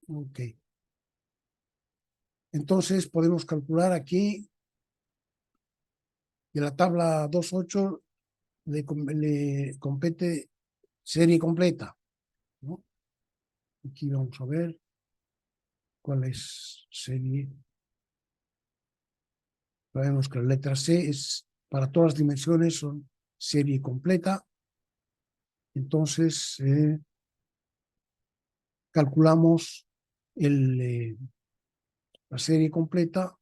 Ok. Entonces podemos calcular aquí que la tabla 2.8 le compete serie completa, ¿no? Aquí vamos a ver cuál es serie. Sabemos que la letra C es para todas las dimensiones, son serie completa. Entonces calculamos la serie completa,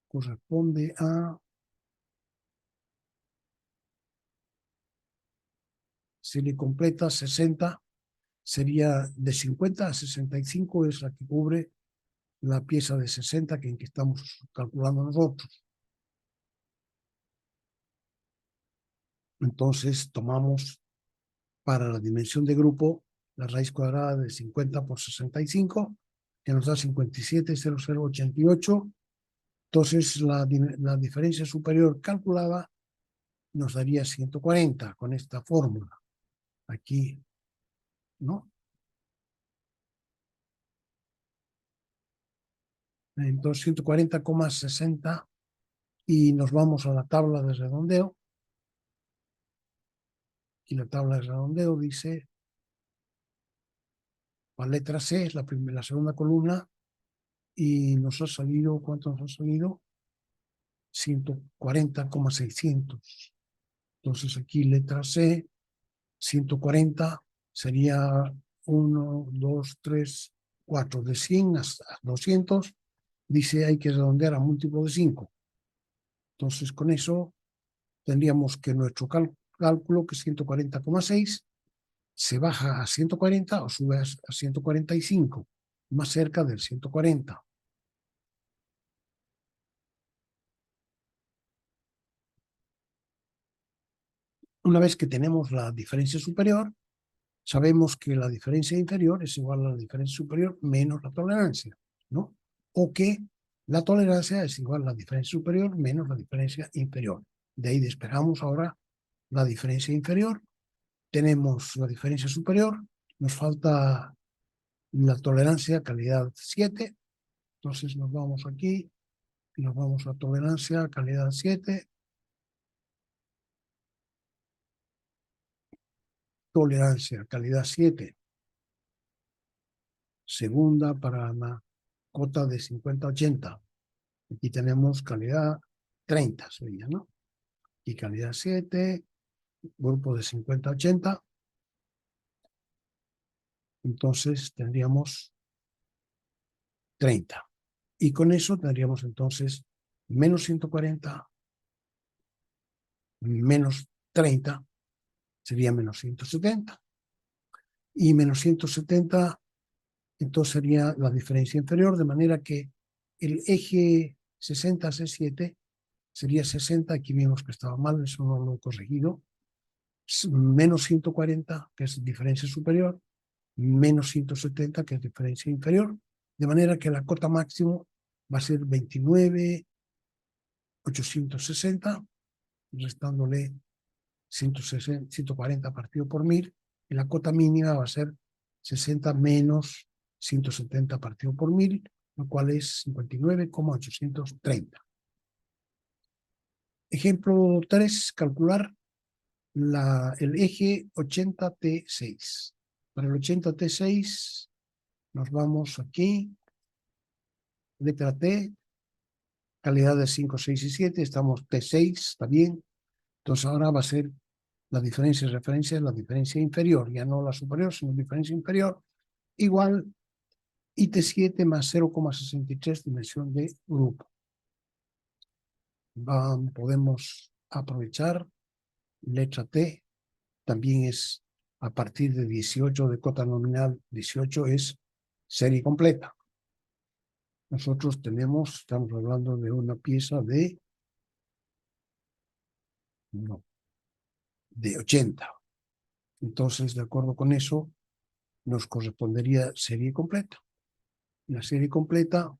corresponde a serie completa 60, sería de 50 a 65, es la que cubre la pieza de 60 en que estamos calculando nosotros. Entonces tomamos para la dimensión de grupo la raíz cuadrada de 50 por 65, que nos da 57,0088. Entonces la diferencia superior calculada nos daría 140 con esta fórmula. Aquí, ¿no? Entonces 140,60 y nos vamos a la tabla de redondeo. Y la tabla de redondeo dice, la letra C es la segunda columna y nos ha salido, ¿cuánto nos ha salido? 140,600. Entonces aquí letra C, 140 sería 1, 2, 3, 4. De 100 hasta 200, dice hay que redondear a múltiplo de 5. Entonces con eso tendríamos que nuestro cálculo, que es 140,6, se baja a 140 o sube a 145, más cerca del 140. Una vez que tenemos la diferencia superior, sabemos que la diferencia inferior es igual a la diferencia superior menos la tolerancia, ¿no? O que la tolerancia es igual a la diferencia superior menos la diferencia inferior. De ahí despejamos ahora la diferencia inferior. Tenemos la diferencia superior, nos falta la tolerancia calidad 7, entonces nos vamos aquí y nos vamos a tolerancia calidad 7. Tolerancia calidad 7. Segunda para la cota de 50-80. Aquí tenemos calidad 30, sería, ¿no? Y calidad 7, grupo de 50-80. Entonces tendríamos 30. Y con eso tendríamos entonces menos 140, menos 30, sería menos 170. Y menos 170, entonces sería la diferencia inferior, de manera que el eje 60C7 sería 60, aquí vimos que estaba mal, eso no lo he corregido, menos 140, que es diferencia superior, menos 170, que es diferencia inferior, de manera que la cota máximo va a ser 29,860, restándole 140 partido por 1000, y la cota mínima va a ser 60 menos 170 partido por 1000, lo cual es 59,830. Ejemplo 3, calcular el eje 80T6. Para el 80T6 nos vamos aquí, letra T, calidad de 5, 6 y 7, estamos T6, está bien. Entonces ahora va a ser la diferencia de referencia, la diferencia inferior, ya no la superior, sino la diferencia inferior, igual IT7 más 0,63 dimensión de grupo. Podemos aprovechar letra T, también es a partir de 18 de cota nominal, 18 es serie completa. Nosotros estamos hablando de una pieza de 80. Entonces, de acuerdo con eso, nos correspondería serie completa. La serie completa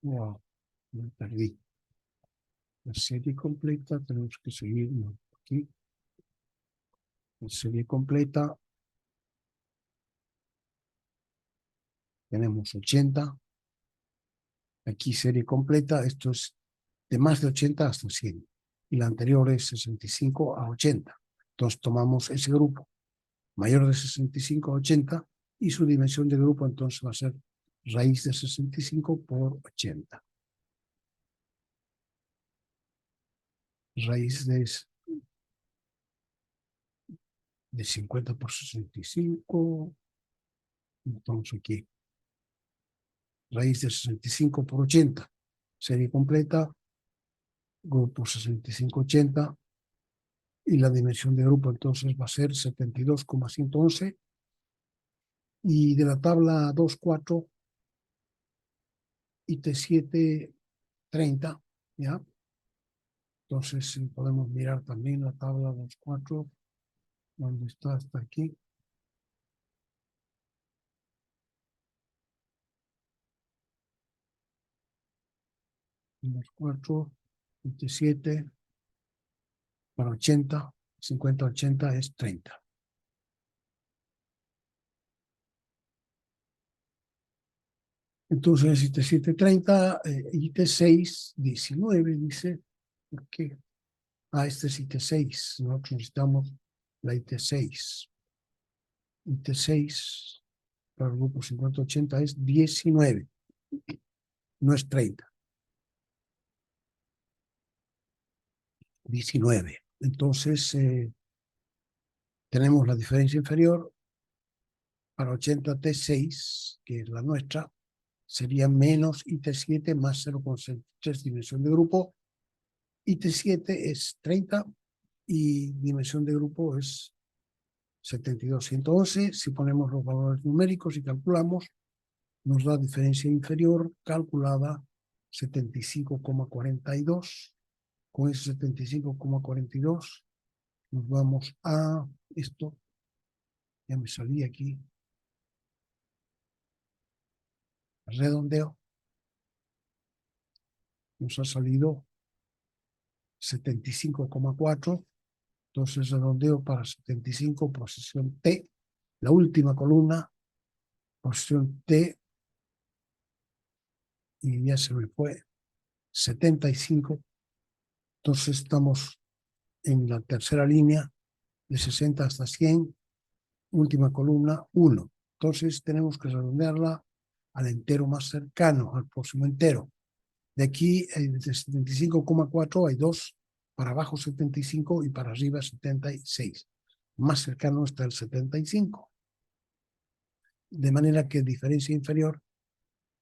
me perdí. La serie completa tenemos que seguir, no, aquí, en serie completa, tenemos 80. Aquí serie completa, esto es de más de 80 hasta 100. Y la anterior es 65 a 80. Entonces tomamos ese grupo mayor de 65 a 80 y su dimensión de grupo entonces va a ser raíz de 65 por 80. Raíz de 50 por 65. Entonces aquí, raíz de 65 por 80. Serie completa, grupo 65-80. Y la dimensión de grupo entonces va a ser 72,111. Y de la tabla 2,4 y T7,30, ¿ya? Entonces podemos mirar también la tabla 2,4, donde está hasta aquí. Los 4, 27 para 80, 50-80 es 30. Entonces, IT7-30, IT6-19, dice, ¿por qué? Este es IT6, nosotros necesitamos la IT6. IT6 para el grupo 50-80 es 19, no es 30. 19. Entonces, tenemos la diferencia inferior para 80T6, que es la nuestra, sería menos IT7 más 0,3 dimensión de grupo. IT7 es 30 y dimensión de grupo es 72,111. Si ponemos los valores numéricos y calculamos, nos da diferencia inferior calculada 75,42. Con ese 75,42 nos vamos a esto. Ya me salí aquí. Redondeo. Nos ha salido 75,4. Entonces redondeo para 75, posición T. La última columna, posición T. Y ya se me fue 75. Entonces estamos en la tercera línea de 60 hasta 100. Última columna, 1. Entonces tenemos que redondearla al entero más cercano, al próximo entero. De aquí, de 75,4 hay 2, para abajo 75 y para arriba 76. Más cercano está el 75. De manera que diferencia inferior,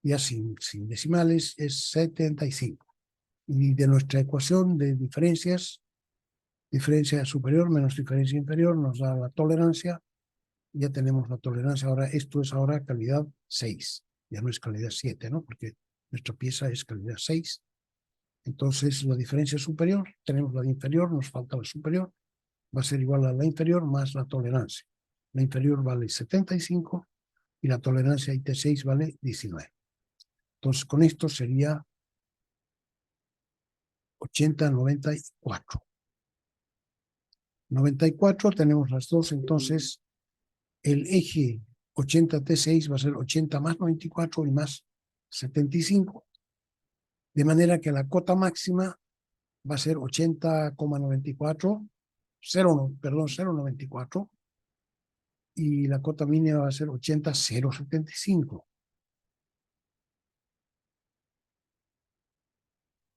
ya sin decimales, es 75. Y de nuestra ecuación de diferencias, diferencia superior menos diferencia inferior nos da la tolerancia. Ya tenemos la tolerancia. Ahora, esto es ahora calidad 6. Ya no es calidad 7, ¿no? Porque nuestra pieza es calidad 6. Entonces, la diferencia superior, tenemos la de inferior, nos falta la superior, va a ser igual a la inferior más la tolerancia. La inferior vale 75 y la tolerancia IT6 vale 19. Entonces, con esto sería 80, 94. 94 tenemos las dos, entonces el eje 80T6 va a ser 80 más 94 y más 75. De manera que la cota máxima va a ser 80,94, 0,94, y la cota mínima va a ser 80,075.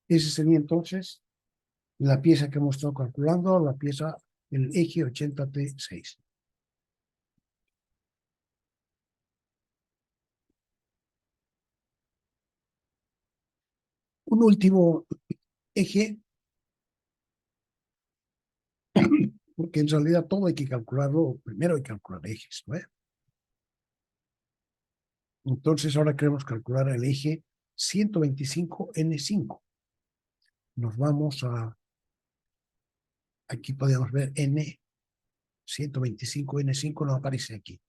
Ese sería entonces la pieza que hemos estado calculando, la pieza, el eje 80T6. Un último eje, porque en realidad todo hay que calcularlo, primero hay que calcular ejes, ¿no? Entonces ahora queremos calcular el eje 125N5. Nos vamos a, aquí podemos ver N, 125N5 no aparece aquí.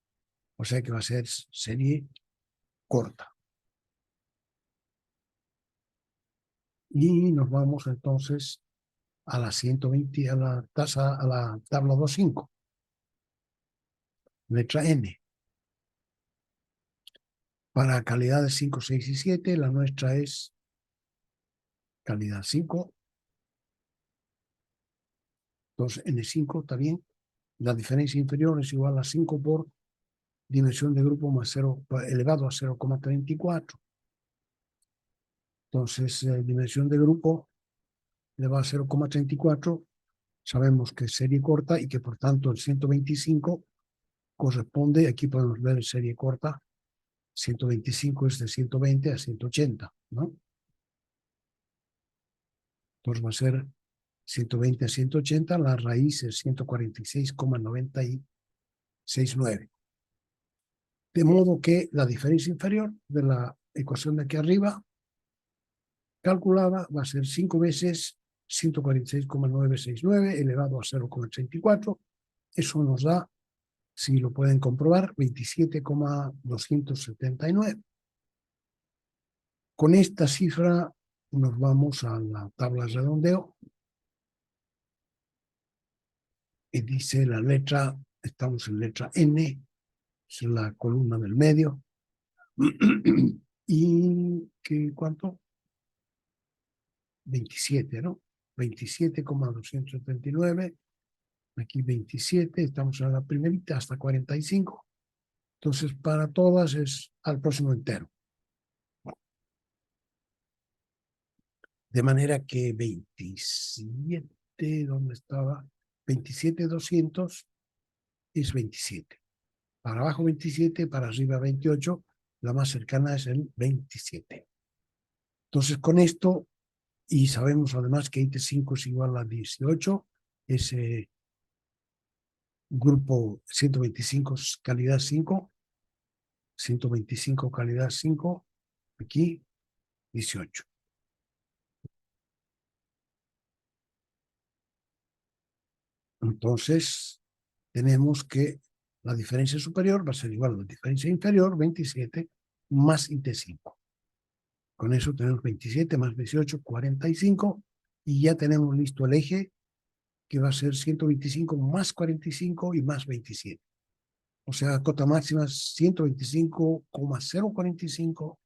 O sea que va a ser serie corta. Y nos vamos entonces a la 120, a la tabla 2.5. Letra N. Para calidades 5, 6 y 7, la nuestra es calidad 5. Entonces, N5 también. La diferencia inferior es igual a 5 por dimensión de grupo más 0 elevado a 0,34. Entonces, dimensión de grupo elevado a 0,34. Sabemos que es serie corta y que por tanto el 125 corresponde, aquí podemos ver serie corta, 125 es de 120 a 180, ¿no? Entonces va a ser 120 a 180, la raíz es 146,969. De modo que la diferencia inferior de la ecuación de aquí arriba, calculada, va a ser 5 veces 146,969 elevado a 0,84. Eso nos da, si lo pueden comprobar, 27,279. Con esta cifra nos vamos a la tabla de redondeo y dice la letra, estamos en letra N, es la columna del medio. ¿Y cuánto? 27, ¿no? 27,279. Aquí 27, estamos en la primerita hasta 45. Entonces, para todas es al próximo entero. De manera que 27, ¿dónde estaba? 27,200 es 27. Para abajo 27, para arriba 28, la más cercana es el 27. Entonces, con esto, y sabemos además que IT5 es igual a 18, ese grupo 125 calidad 5, 125 calidad 5, aquí 18. Entonces, tenemos que la diferencia superior va a ser igual a la diferencia inferior, 27, más IT5. Con eso tenemos 27 más 18, 45, y ya tenemos listo el eje, que va a ser 125 más 45 y más 27. O sea, cota máxima es 125,045,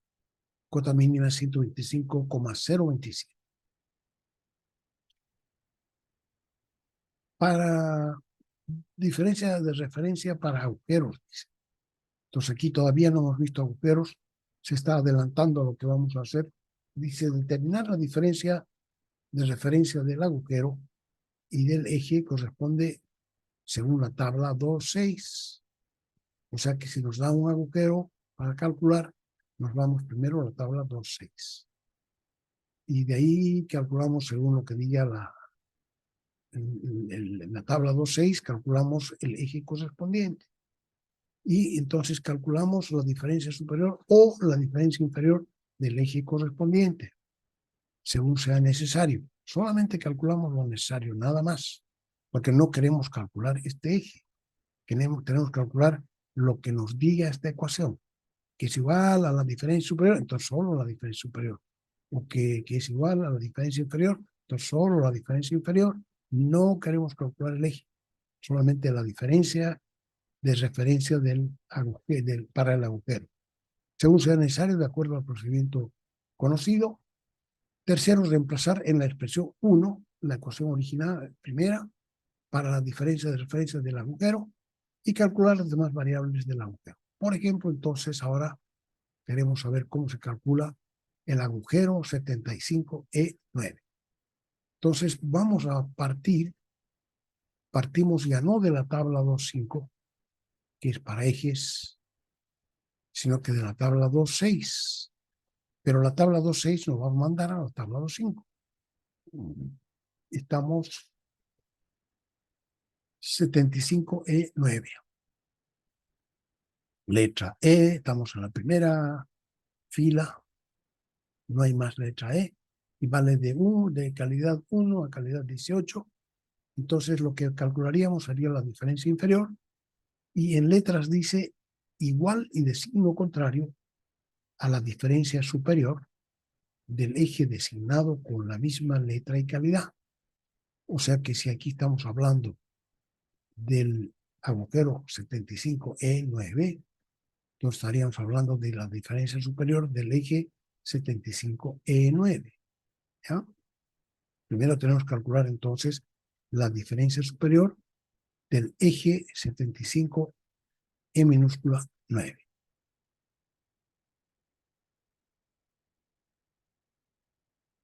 cota mínima 125,027. Para diferencia de referencia para agujeros. Entonces aquí todavía no hemos visto agujeros, se está adelantando a lo que vamos a hacer. Dice determinar la diferencia de referencia del agujero y del eje corresponde según la tabla 2.6. O sea que si nos da un agujero para calcular, nos vamos primero a la tabla 2.6. Y de ahí calculamos según lo que diga la tabla 2.6, calculamos el eje correspondiente. Y entonces calculamos la diferencia superior o la diferencia inferior del eje correspondiente, según sea necesario. Solamente calculamos lo necesario, nada más, porque no queremos calcular este eje. Tenemos que calcular lo que nos diga esta ecuación, que es igual a la diferencia superior, entonces solo la diferencia superior. O que es igual a la diferencia inferior, entonces solo la diferencia inferior. No queremos calcular el eje, solamente la diferencia de referencia para el agujero, según sea necesario, de acuerdo al procedimiento conocido. Tercero, reemplazar en la expresión 1 la ecuación original primera para la diferencia de referencia del agujero y calcular las demás variables del agujero. Por ejemplo, entonces ahora queremos saber cómo se calcula el agujero 75E9. Entonces vamos a partimos ya no de la tabla 2.5, que es para ejes, sino que de la tabla 2.6. Pero la tabla 2.6 nos va a mandar a la tabla 2.5. Estamos 75E9. Letra E, estamos en la primera fila, no hay más letra E, y vale de calidad 1 a calidad 18. Entonces lo que calcularíamos sería la diferencia inferior, y en letras dice igual y de signo contrario a la diferencia superior del eje designado con la misma letra y calidad. O sea que si aquí estamos hablando del agujero 75E9, entonces estaríamos hablando de la diferencia superior del eje 75E9. ¿Ya? Primero tenemos que calcular entonces la diferencia superior del eje 75E minúscula 9.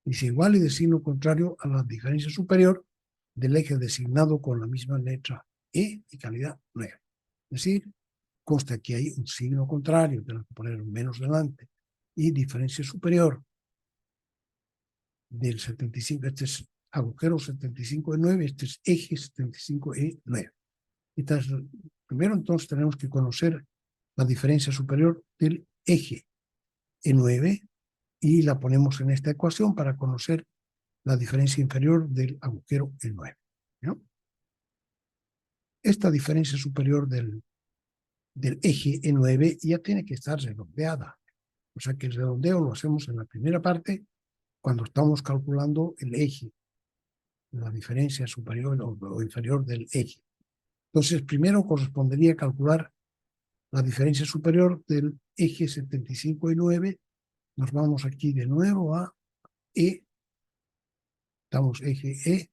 Es igual y de signo contrario a la diferencia superior del eje designado con la misma letra E y calidad 9. Es decir, consta que hay un signo contrario, tenemos que poner un menos delante, y diferencia superior del 75, este es agujero 75E9, este es eje 75E9. Entonces, primero entonces tenemos que conocer la diferencia superior del eje E9 y la ponemos en esta ecuación para conocer la diferencia inferior del agujero E9. ¿No? Esta diferencia superior del eje E9 ya tiene que estar redondeada. O sea que el redondeo lo hacemos en la primera parte cuando estamos calculando el eje, la diferencia superior o inferior del eje. Entonces, primero correspondería calcular la diferencia superior del eje 75E9. Nos vamos aquí de nuevo a E. Estamos eje E,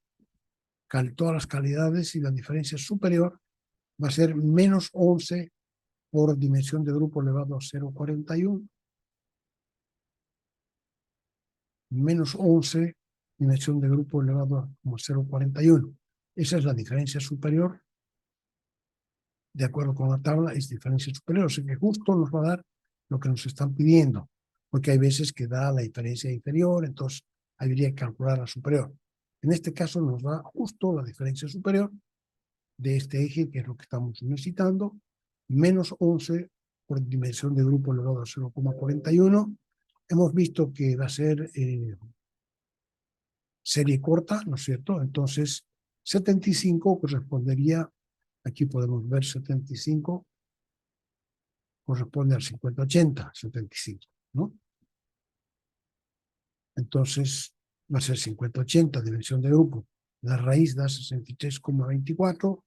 todas las calidades, y la diferencia superior va a ser menos 11 por dimensión de grupo elevado a 0,41. Menos 11 dimensión de grupo elevado a 0,41. Esa es la diferencia superior. De acuerdo con la tabla, es diferencia superior. O sea que justo nos va a dar lo que nos están pidiendo. Porque hay veces que da la diferencia inferior, entonces habría que calcular la superior. En este caso nos da justo la diferencia superior de este eje, que es lo que estamos necesitando, menos 11 por dimensión de grupo elevado a 0,41. Hemos visto que va a ser serie corta, ¿no es cierto? Entonces, 75 correspondería, aquí podemos ver 75, corresponde al 50-80, 75, ¿no? Entonces, va a ser 50-80, dimensión de grupo. La raíz da 63,24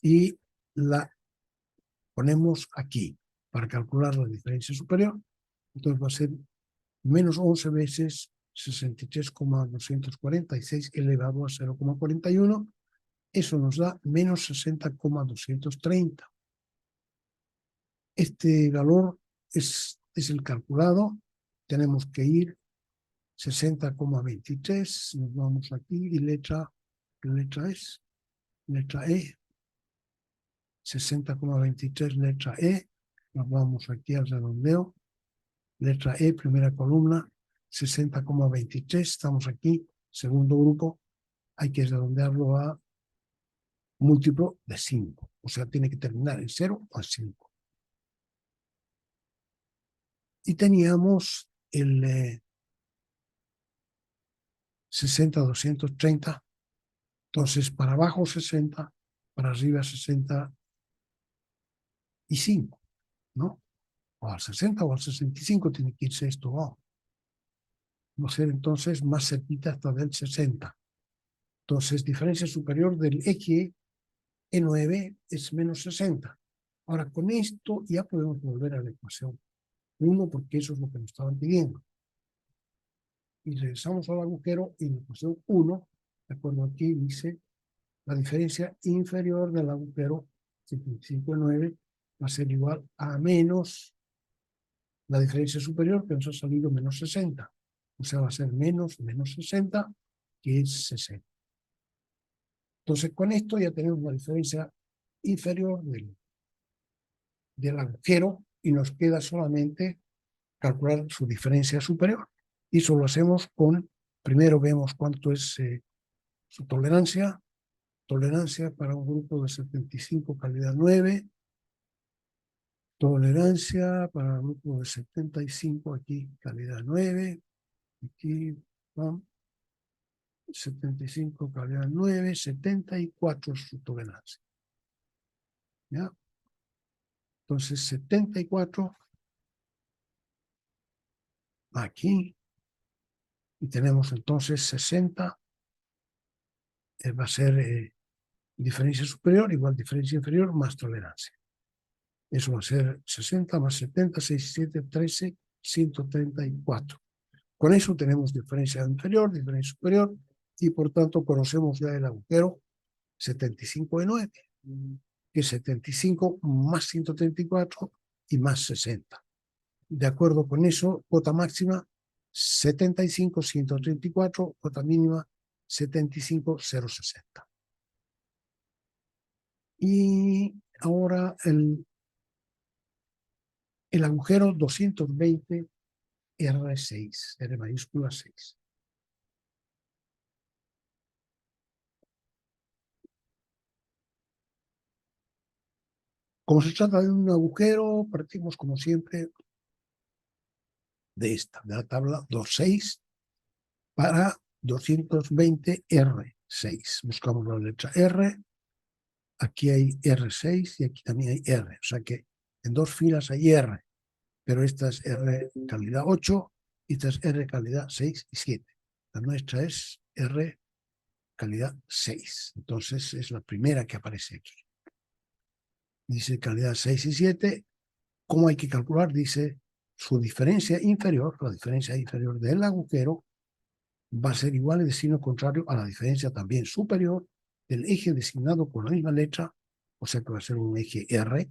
y la ponemos aquí para calcular la diferencia superior. Entonces va a ser menos 11 veces 63,246 elevado a 0,41. Eso nos da menos 60,230. Este valor es el calculado. Tenemos que ir 60,23. Nos vamos aquí y letra es? Letra E. 60,23 letra E. Nos vamos aquí al redondeo. Letra E, primera columna. 60,23. Estamos aquí. Segundo grupo. Hay que redondearlo a múltiplo de 5. O sea, tiene que terminar en 0 o en 5. Y teníamos el 60,230. Entonces, para abajo 60, para arriba 65, ¿no? O al 60 o al 65 tiene que irse esto. Va a ser entonces más cerquita hasta del 60. Entonces, diferencia superior del eje E9 es menos 60. Ahora, con esto ya podemos volver a la ecuación 1, porque eso es lo que nos estaban pidiendo. Y regresamos al agujero y en la ecuación 1, de acuerdo aquí, dice la diferencia inferior del agujero 75,9 va a ser igual a menos la diferencia superior, que nos ha salido menos 60. O sea, va a ser menos 60, que es 60. Entonces, con esto ya tenemos la diferencia inferior del agujero y nos queda solamente calcular su diferencia superior. Y eso lo hacemos con, primero vemos cuánto es su tolerancia. Tolerancia para un grupo de 75, calidad 9. Tolerancia para un grupo de 75, aquí calidad 9. Aquí, ¿no? 75, calidad 9, 74 es su tolerancia. ¿Ya? Entonces, 74 aquí. Y tenemos entonces 60 va a ser diferencia superior igual diferencia inferior más tolerancia. Eso va a ser 60 más 70, 67, 13, 134. Con eso tenemos diferencia inferior, diferencia superior, y por tanto conocemos ya el agujero 75 de 9, que es 75 más 134 y más 60. De acuerdo con eso, cuota máxima 75, 134, cuota mínima 75, 060. Y ahora el agujero 220 R6, R mayúscula 6. Como se trata de un agujero, partimos como siempre de la tabla 26 para 220 R6. Buscamos la letra R, aquí hay R6 y aquí también hay R, o sea que en dos filas hay R, pero esta es R calidad 8 y esta es R calidad 6 y 7. La nuestra es R calidad 6, entonces es la primera que aparece aquí. Dice calidad 6 y 7. ¿Cómo hay que calcular? Dice su diferencia inferior, la diferencia inferior del agujero, va a ser igual de signo contrario a la diferencia también superior del eje designado con la misma letra, o sea que va a ser un eje R,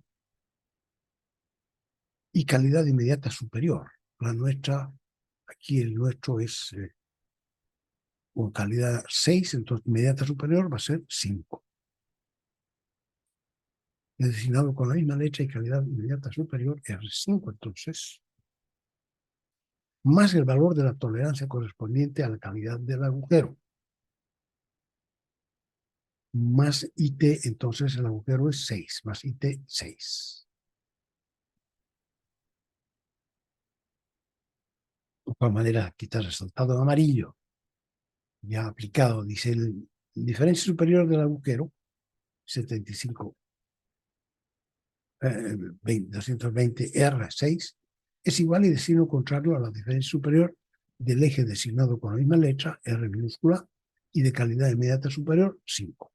y calidad inmediata superior. La nuestra, aquí el nuestro es con calidad 6, entonces inmediata superior va a ser 5. Designado con la misma letra y calidad inmediata superior, R5, entonces, más el valor de la tolerancia correspondiente a la calidad del agujero, más IT, entonces el agujero es 6, más IT 6. De todas maneras, aquí está resaltado en amarillo, ya aplicado, dice el diferencia superior del agujero, 75, 220 R6, es igual y de signo contrario a la diferencia superior del eje designado con la misma letra, R minúscula, y de calidad inmediata superior, 5.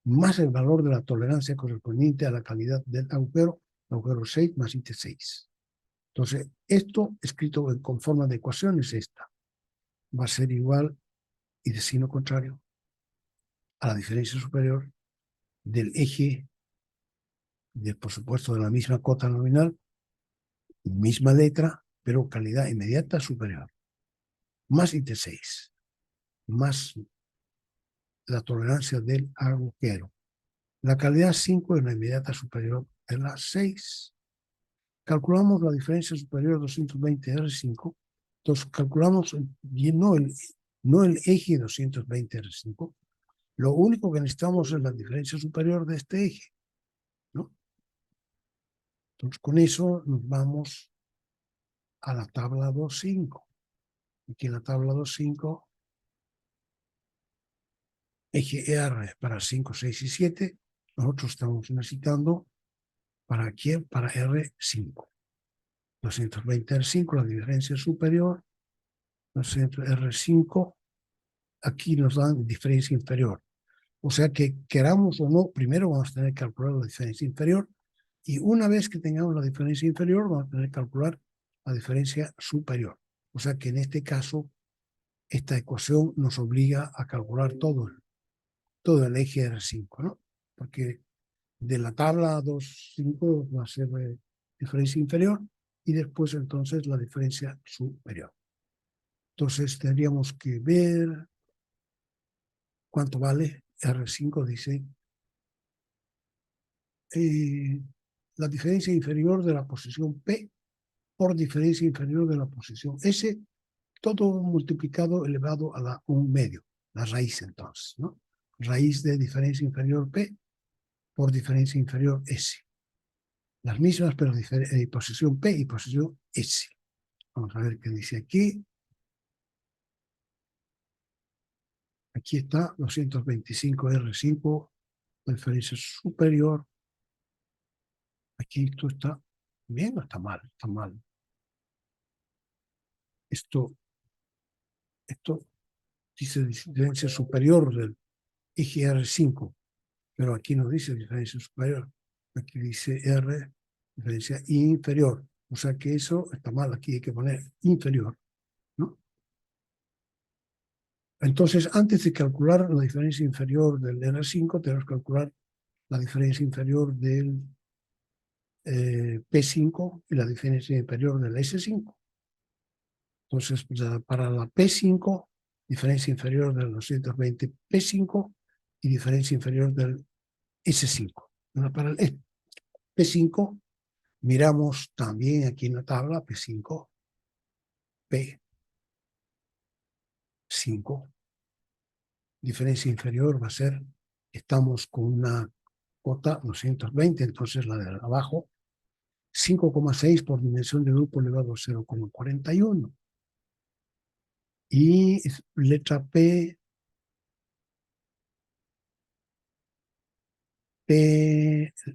Más el valor de la tolerancia correspondiente a la calidad del agujero 6 más IT 6. Entonces, esto escrito con forma de ecuación es esta. Va a ser igual y de signo contrario a la diferencia superior del eje, por supuesto, de la misma cota nominal, misma letra, pero calidad inmediata superior. Más IT6, más la tolerancia del agujero. La calidad 5 es la inmediata superior de la 6. Calculamos la diferencia superior 220 R5. Entonces calculamos no el eje 220 R5. Lo único que necesitamos es la diferencia superior de este eje, ¿no? Entonces con eso nos vamos a la tabla 2.5. Aquí en la tabla 2.5, eje R para 5, 6 y 7. Nosotros estamos necesitando para aquí, para R5. 220 R5, la diferencia superior. 200 R5, aquí nos dan diferencia inferior. O sea que queramos o no, primero vamos a tener que calcular la diferencia inferior y una vez que tengamos la diferencia inferior vamos a tener que calcular la diferencia superior. O sea que en este caso esta ecuación nos obliga a calcular todo el eje R5, ¿no? Porque de la tabla 2.5 va a ser diferencia inferior y después entonces la diferencia superior. Entonces tendríamos que ver cuánto vale R5, dice la diferencia inferior de la posición P por diferencia inferior de la posición S, todo multiplicado elevado a la 1 medio, la raíz entonces, ¿no? Raíz de diferencia inferior P por diferencia inferior S. Las mismas, pero posición P y posición S. Vamos a ver qué dice aquí. Aquí está 225 R5, diferencia superior. Aquí esto está bien o está mal, está mal. Esto dice diferencia superior del eje R5, pero aquí no dice diferencia superior, aquí dice R, diferencia inferior, o sea que eso está mal, aquí hay que poner inferior, ¿no? Entonces, antes de calcular la diferencia inferior del R5, tenemos que calcular la diferencia inferior del P5 y la diferencia inferior del S5. Entonces, para la P5, diferencia inferior del 220 P5 y diferencia inferior del S5. Para el P5, miramos también aquí en la tabla P5, P5. Diferencia inferior va a ser, estamos con una cota 220, entonces la de abajo, 5,6 por dimensión de grupo elevado a 0,41. Y letra P,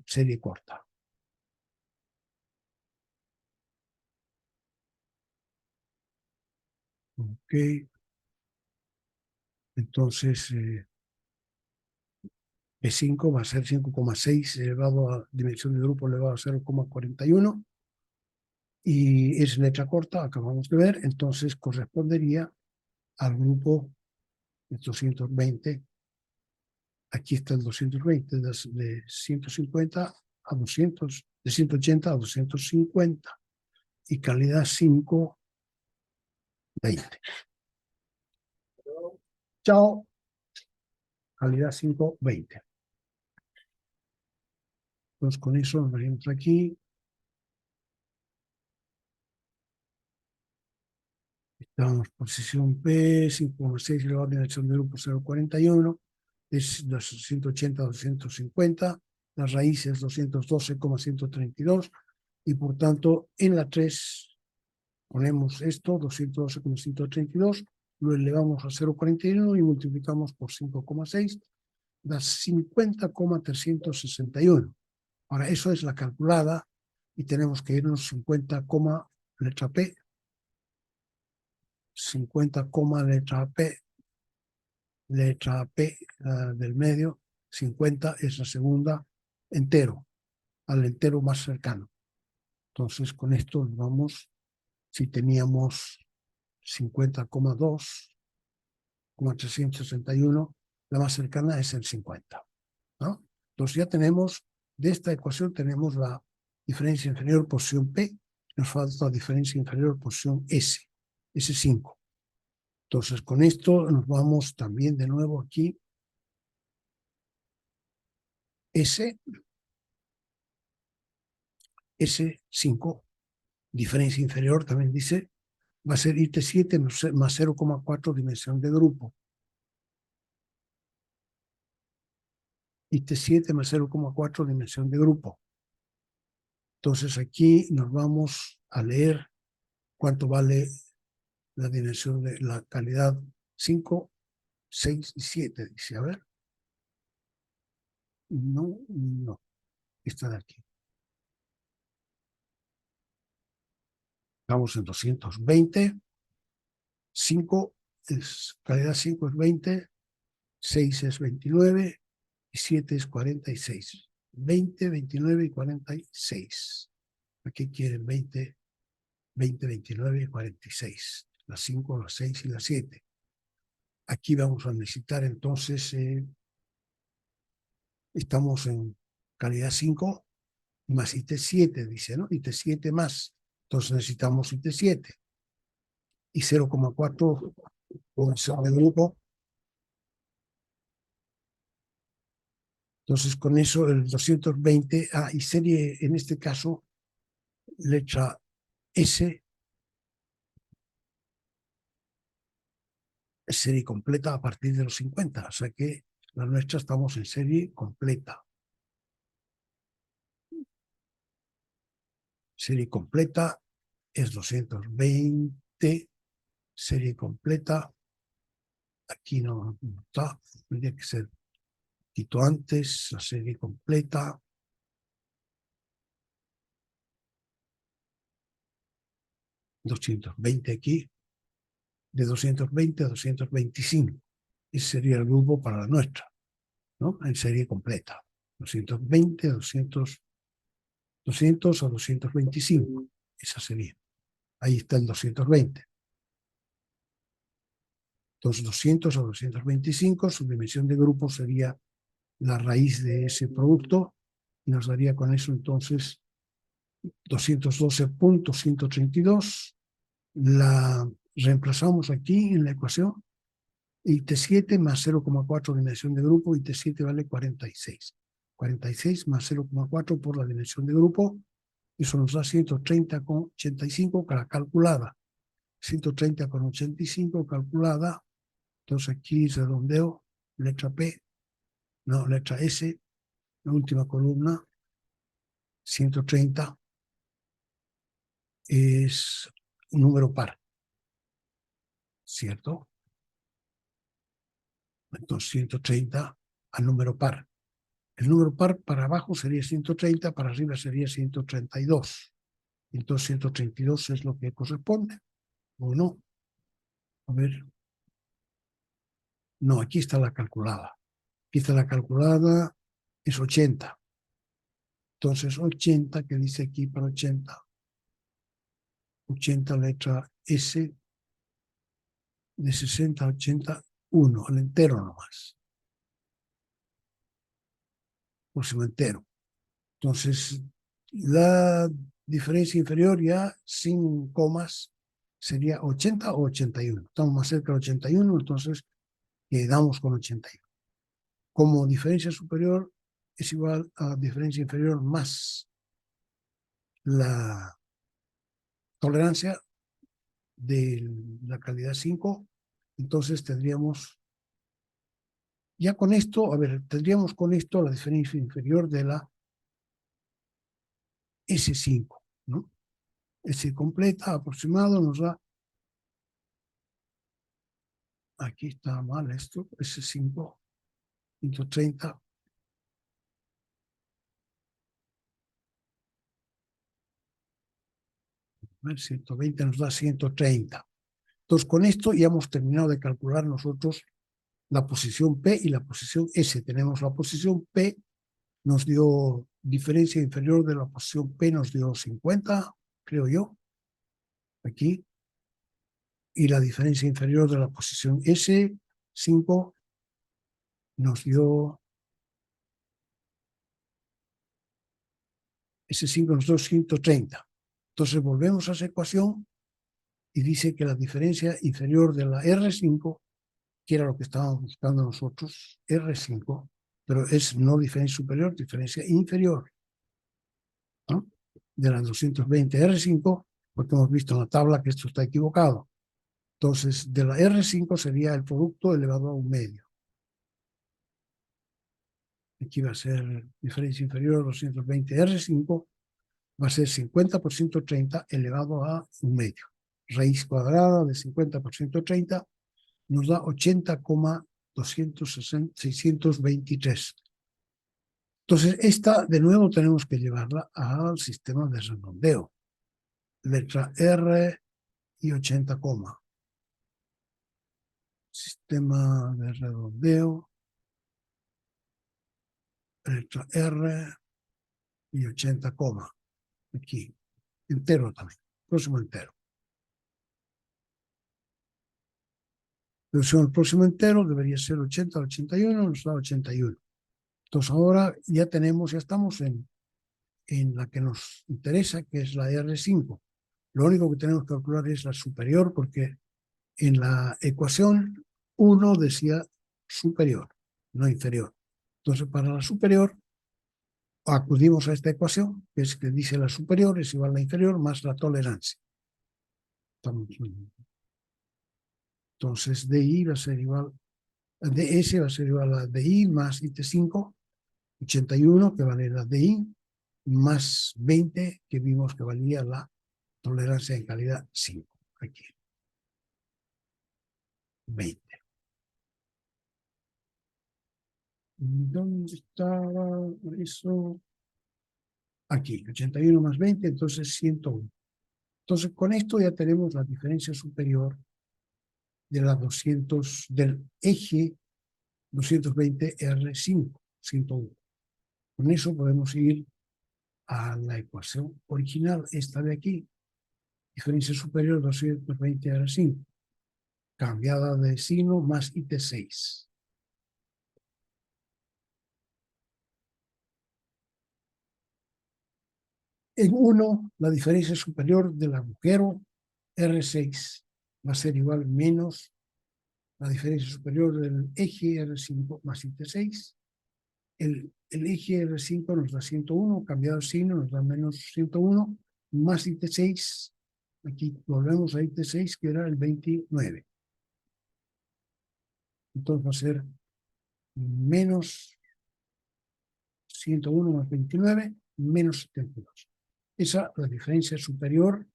serie corta. Ok. Entonces, P5 va a ser 5,6 elevado a dimensión de grupo elevado a 0,41. Y es letra corta, acabamos de ver, entonces correspondería al grupo 220. Aquí está el 220, de 150 a 200, de 180 a 250. Y calidad 520. Chao. Calidad 520. Entonces con eso nos venimos aquí. Estamos posición P, 5,6 elevado a dimensión de grupo 0,41. Es de 180 a 250. La raíz es 212,132. Y por tanto, en la 3 ponemos esto, 212,132, lo elevamos a 0,41 y multiplicamos por 5,6, da 50,361. Ahora, eso es la calculada y tenemos que irnos 50, letra P, 50, letra P del medio, 50 es la segunda entero, al entero más cercano. Entonces, con esto nos vamos, si teníamos 50,2,361, la más cercana es el 50, ¿no? Entonces ya tenemos, de esta ecuación tenemos la diferencia inferior posición P, nos falta la diferencia inferior posición S, S5. Entonces con esto nos vamos también de nuevo aquí, S5, diferencia inferior también dice, va a ser IT7 más 0,4 dimensión de grupo. IT7 más 0,4 dimensión de grupo. Entonces aquí nos vamos a leer cuánto vale la dimensión de la calidad 5, 6 y 7. Dice, a ver. No, no. Esta de aquí. Estamos en 220. 5 es, calidad 5 es 20, 6 es 29 y 7 es 46. 20, 29 y 46. Aquí quieren 20, 20, 29 y 46. Las 5, las 6 y las 7. Aquí vamos a necesitar entonces, estamos en calidad 5 más IT7, dice, ¿no? IT7 más. Entonces necesitamos IT7. Y 0,4 posición de grupo. Entonces con eso el 220, y serie, en este caso, letra S, es serie completa a partir de los 50. O sea que la nuestra estamos en serie completa. Serie completa es 220, serie completa. Aquí no está, tendría que ser quito antes, la serie completa. 220 aquí, de 220 a 225. Ese sería el grupo para la nuestra. ¿no? En serie completa. 220, 200 o 225. Esa sería. Ahí está el 220. Entonces, 200 o 225, su dimensión de grupo sería la raíz de ese producto, y nos daría con eso entonces 212.132. La reemplazamos aquí en la ecuación, y T7 más 0,4 dimensión de grupo, y T7 vale 46. 46 más 0,4 por la dimensión de grupo, eso nos da 130,85 calculada. 130,85 calculada. Entonces aquí redondeo, letra P, no, letra S, la última columna, 130 es un número par, ¿cierto? Entonces 130 al número par. El número par para abajo sería 130, para arriba sería 132. Entonces 132 es lo que corresponde, ¿o no? A ver. No, aquí está la calculada. Aquí está la calculada, es 80. Entonces 80, que dice aquí para 80. 80 letra S, de 60 a 81, al entero nomás. Próximo entero. Entonces, la diferencia inferior ya sin comas sería 80 o 81. Estamos más cerca de 81, entonces quedamos con 81. Como diferencia superior es igual a diferencia inferior más la tolerancia de la calidad 5, entonces tendríamos, ya con esto, a ver, tendríamos con esto la diferencia inferior de la S5, ¿no? S completa, aproximado, nos da, aquí está mal esto, S5, 130, a ver, 120 nos da 130. Entonces, con esto ya hemos terminado de calcular nosotros la posición P y la posición S. Tenemos la posición P, nos dio diferencia inferior de la posición P, nos dio 50, creo yo, aquí, y la diferencia inferior de la posición S5 nos dio, S5 nos dio 130. Entonces volvemos a esa ecuación y dice que la diferencia inferior de la R5, que era lo que estábamos buscando nosotros, R5, pero es no diferencia superior, diferencia inferior, ¿no? De las 220 R5, porque hemos visto en la tabla que esto está equivocado. Entonces, de la R5 sería el producto elevado a un medio. Aquí va a ser diferencia inferior a 220 R5, va a ser 50 por 130 elevado a un medio. Raíz cuadrada de 50 por 130 nos da 80,623. Entonces, esta de nuevo tenemos que llevarla al sistema de redondeo. Letra R y 80, sistema de redondeo, letra R y 80, aquí, entero también, próximo entero. El próximo entero debería ser 80 al 81, nos da 81. Entonces ahora ya estamos en la que nos interesa, que es la R5. Lo único que tenemos que calcular es la superior, porque en la ecuación 1 decía superior, no inferior. Entonces, para la superior, acudimos a esta ecuación, que es que dice la superior es igual a la inferior más la tolerancia. Entonces, DI va a ser igual, DS va a ser igual a DI más IT5, 81, que vale la DI, más 20, que vimos que valía la tolerancia en calidad 5. Aquí. 20. ¿Dónde estaba eso? Aquí, 81 más 20, entonces 101. Entonces, con esto ya tenemos la diferencia superior de las 200 del eje 220R5, 101. Con eso podemos ir a la ecuación original, esta de aquí, diferencia superior 220R5, cambiada de signo más IT6. En 1, la diferencia superior del agujero R6 va a ser igual menos la diferencia superior del eje R5 más IT6. El eje R5 nos da 101, cambiado el signo nos da menos 101, más IT6, aquí volvemos a IT6 que era el 29. Entonces va a ser menos 101 más 29, menos 72. Esa es la diferencia superior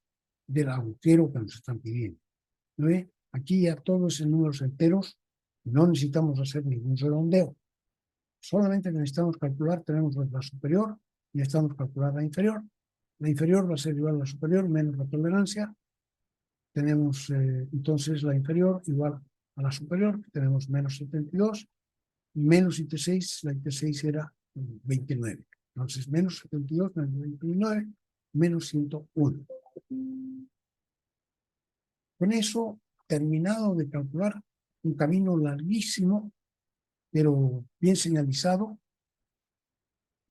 del agujero que nos están pidiendo. ¿No ve? Aquí ya todo es en números enteros, no necesitamos hacer ningún redondeo. Solamente necesitamos calcular, tenemos la superior, necesitamos calcular la inferior. La inferior va a ser igual a la superior menos la tolerancia. Tenemos entonces la inferior igual a la superior, tenemos menos 72, menos IT6, la IT6 era 29. Entonces menos 72 menos 29, menos 101. Con eso, terminado de calcular un camino larguísimo, pero bien señalizado,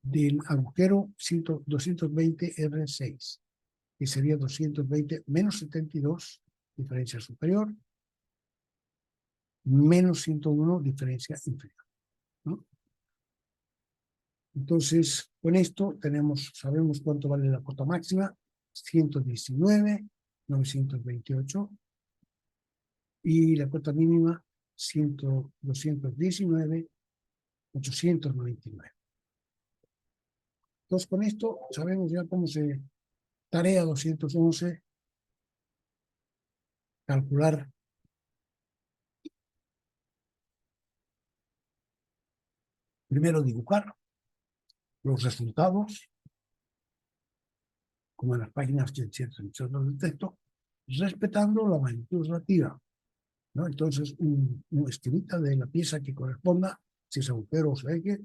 del agujero 220R6, que sería 220 menos 72, diferencia superior, menos 101, diferencia inferior, ¿no? Entonces, con esto sabemos cuánto vale la cota máxima, 119,928, y la cota mínima, 219,899. Entonces, con esto sabemos ya cómo se tarea 211, calcular primero dibujar los resultados, como en las páginas que ciertos de texto, respetando la magnitud relativa, ¿no? Entonces, una esquemita de la pieza que corresponda, si es agujero o eje,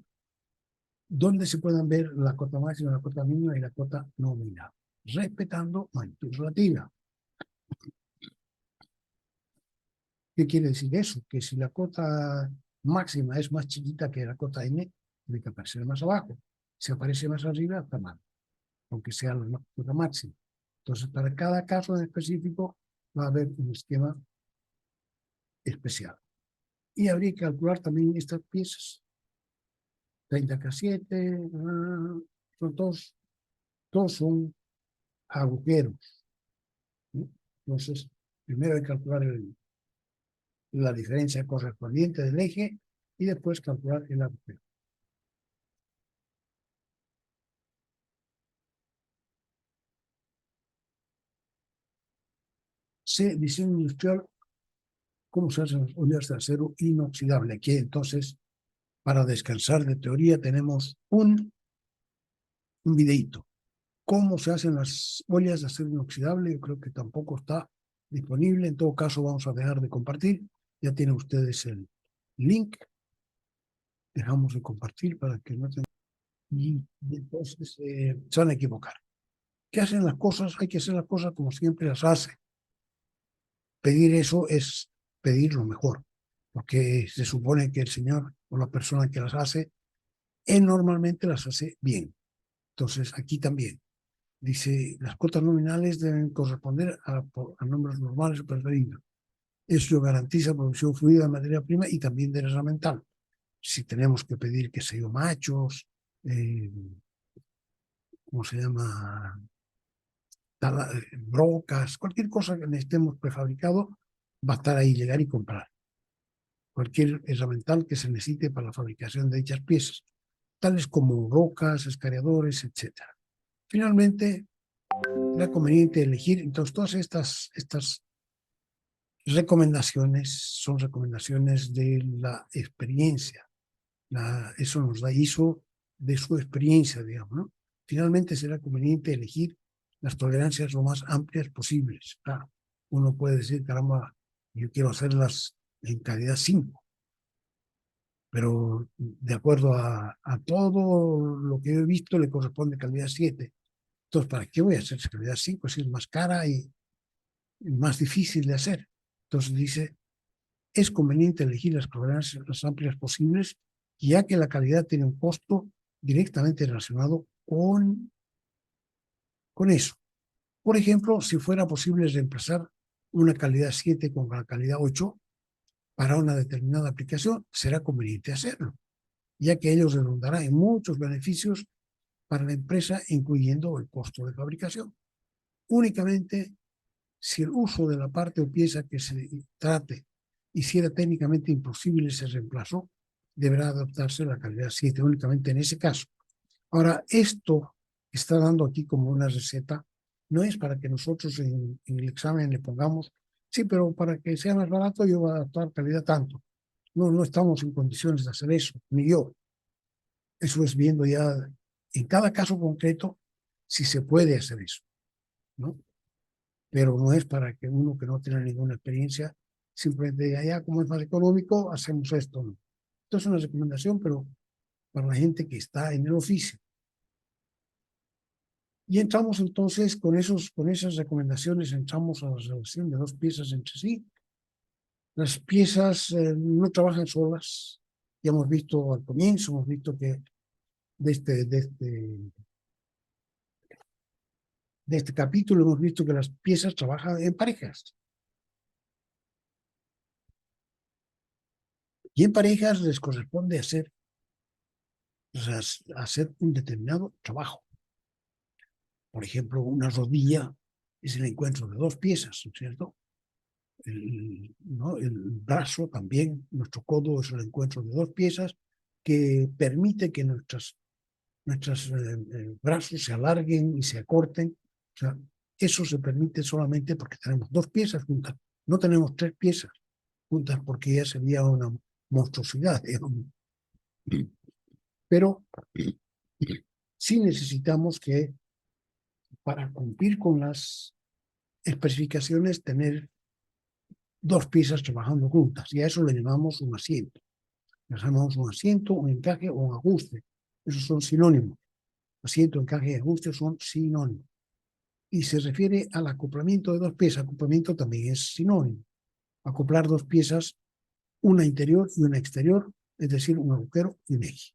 donde se puedan ver la cota máxima, la cota mínima y la cota nominal, respetando magnitud relativa. ¿Qué quiere decir eso? Que si la cota máxima es más chiquita que la cota n, tiene que aparecer más abajo. Si aparece más arriba, está mal, aunque sea la cota máxima. Entonces, para cada caso en específico, va a haber un esquema especial. Y habría que calcular también estas piezas. 30K7, son todos son agujeros, ¿no? Entonces, primero hay que calcular la diferencia correspondiente del eje y después calcular el agujero. C, diseño industrial, cómo se hacen las ollas de acero inoxidable. Aquí entonces, para descansar de teoría, tenemos un videíto. ¿Cómo se hacen las ollas de acero inoxidable? Yo creo que tampoco está disponible. En todo caso, vamos a dejar de compartir. Ya tienen ustedes el link. Dejamos de compartir para que no tengan... Y entonces se van a equivocar. ¿Qué hacen las cosas? Hay que hacer las cosas como siempre las hace. Pedir eso es pedir lo mejor, porque se supone que el señor o la persona que las hace, él normalmente las hace bien. Entonces, aquí también. Dice, las cuotas nominales deben corresponder a números normales o preferidos. Eso garantiza producción fluida de materia prima y también de herramental. Si tenemos que pedir, que se yo, machos, ¿cómo se llama? Brocas, cualquier cosa que necesitemos prefabricado, va a estar ahí, llegar y comprar. Cualquier herramental que se necesite para la fabricación de dichas piezas, tales como brocas, escariadores, etc. Finalmente, era conveniente elegir, entonces todas estas recomendaciones son recomendaciones de la experiencia. Eso nos da ISO de su experiencia, digamos, ¿no? Finalmente será conveniente elegir las tolerancias lo más amplias posibles. Claro, uno puede decir, caramba, yo quiero hacerlas en calidad 5. pero de acuerdo a todo lo que yo he visto le corresponde calidad 7. Entonces, ¿para qué voy a hacer calidad 5 si es más cara y más difícil de hacer? Entonces dice, es conveniente elegir las tolerancias más amplias posibles, ya que la calidad tiene un costo directamente relacionado con eso. Por ejemplo, si fuera posible reemplazar una calidad 7 con la calidad 8 para una determinada aplicación, será conveniente hacerlo, ya que ello redundará en muchos beneficios para la empresa, incluyendo el costo de fabricación. Únicamente si el uso de la parte o pieza que se trate hiciera técnicamente imposible ese reemplazo, deberá adaptarse la calidad 7 únicamente en ese caso. Ahora, esto que está dando aquí como una receta no es para que nosotros en el examen le pongamos, sí, pero para que sea más barato yo voy a adaptar calidad tanto. No, no estamos en condiciones de hacer eso, ni yo. Eso es viendo ya en cada caso concreto si se puede hacer eso, ¿no? Pero no es para que uno que no tiene ninguna experiencia simplemente diga, ya como es más económico, hacemos esto, ¿no? Esto es una recomendación, pero para la gente que está en el oficio. Y entramos entonces con esas recomendaciones, entramos a la relación de dos piezas entre sí. Las piezas no trabajan solas. Ya hemos visto al comienzo, hemos visto que de este capítulo hemos visto que las piezas trabajan en parejas. Y en parejas les corresponde hacer un determinado trabajo. Por ejemplo, una rodilla es el encuentro de dos piezas, ¿no es cierto? ¿No? El brazo también, nuestro codo es el encuentro de dos piezas que permite que nuestros brazos se alarguen y se acorten. O sea, eso se permite solamente porque tenemos dos piezas juntas. No tenemos tres piezas juntas porque ya sería una monstruosidad, digamos. Pero sí necesitamos que, para cumplir con las especificaciones, tener dos piezas trabajando juntas, y a eso le llamamos un asiento. Le llamamos un asiento, un encaje o un ajuste. Esos son sinónimos. Asiento, encaje y ajuste son sinónimos. Y se refiere al acoplamiento de dos piezas. Acoplamiento también es sinónimo. Acoplar dos piezas, una interior y una exterior, es decir, un agujero y un eje.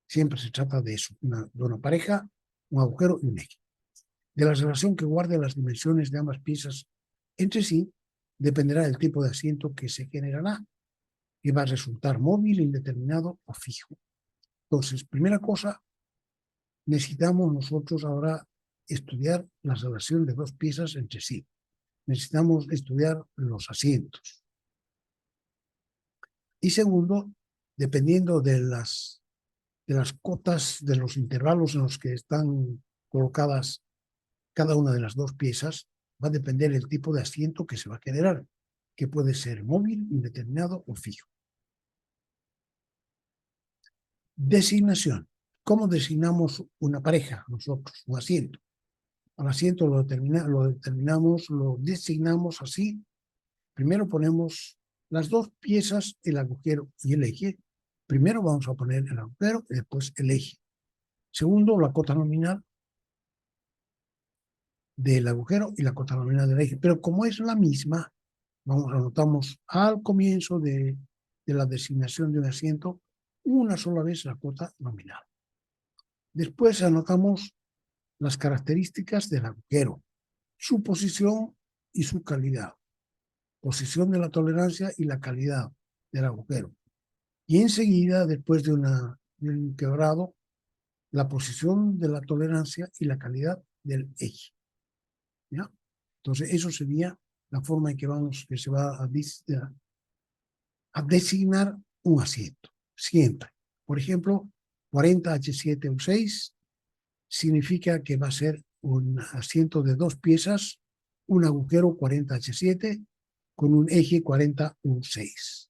Siempre se trata de eso, de una pareja, un agujero y un eje. De la relación que guarde las dimensiones de ambas piezas entre sí, dependerá del tipo de asiento que se generará, que va a resultar móvil, indeterminado o fijo. Entonces, primera cosa, necesitamos nosotros ahora estudiar la relación de dos piezas entre sí. Necesitamos estudiar los asientos. Y segundo, dependiendo de las cotas, de los intervalos en los que están colocadas cada una de las dos piezas, va a depender el tipo de asiento que se va a generar, que puede ser móvil, indeterminado o fijo. Designación. ¿Cómo designamos una pareja nosotros, un asiento? Al asiento lo determinamos, lo designamos así. Primero ponemos las dos piezas, el agujero y el eje. Primero vamos a poner el agujero y después el eje. Segundo, la cota nominal del agujero y la cota nominal del eje. Pero como es la misma, anotamos al comienzo de la designación de un asiento una sola vez la cota nominal. Después anotamos las características del agujero, su posición y su calidad, posición de la tolerancia y la calidad del agujero. Y enseguida, después de un quebrado, la posición de la tolerancia y la calidad del eje. ¿Ya? Entonces, eso sería la forma en que se va a designar un asiento, siempre. Por ejemplo, 40H7U6 significa que va a ser un asiento de dos piezas, un agujero 40H7 con un eje 40U6.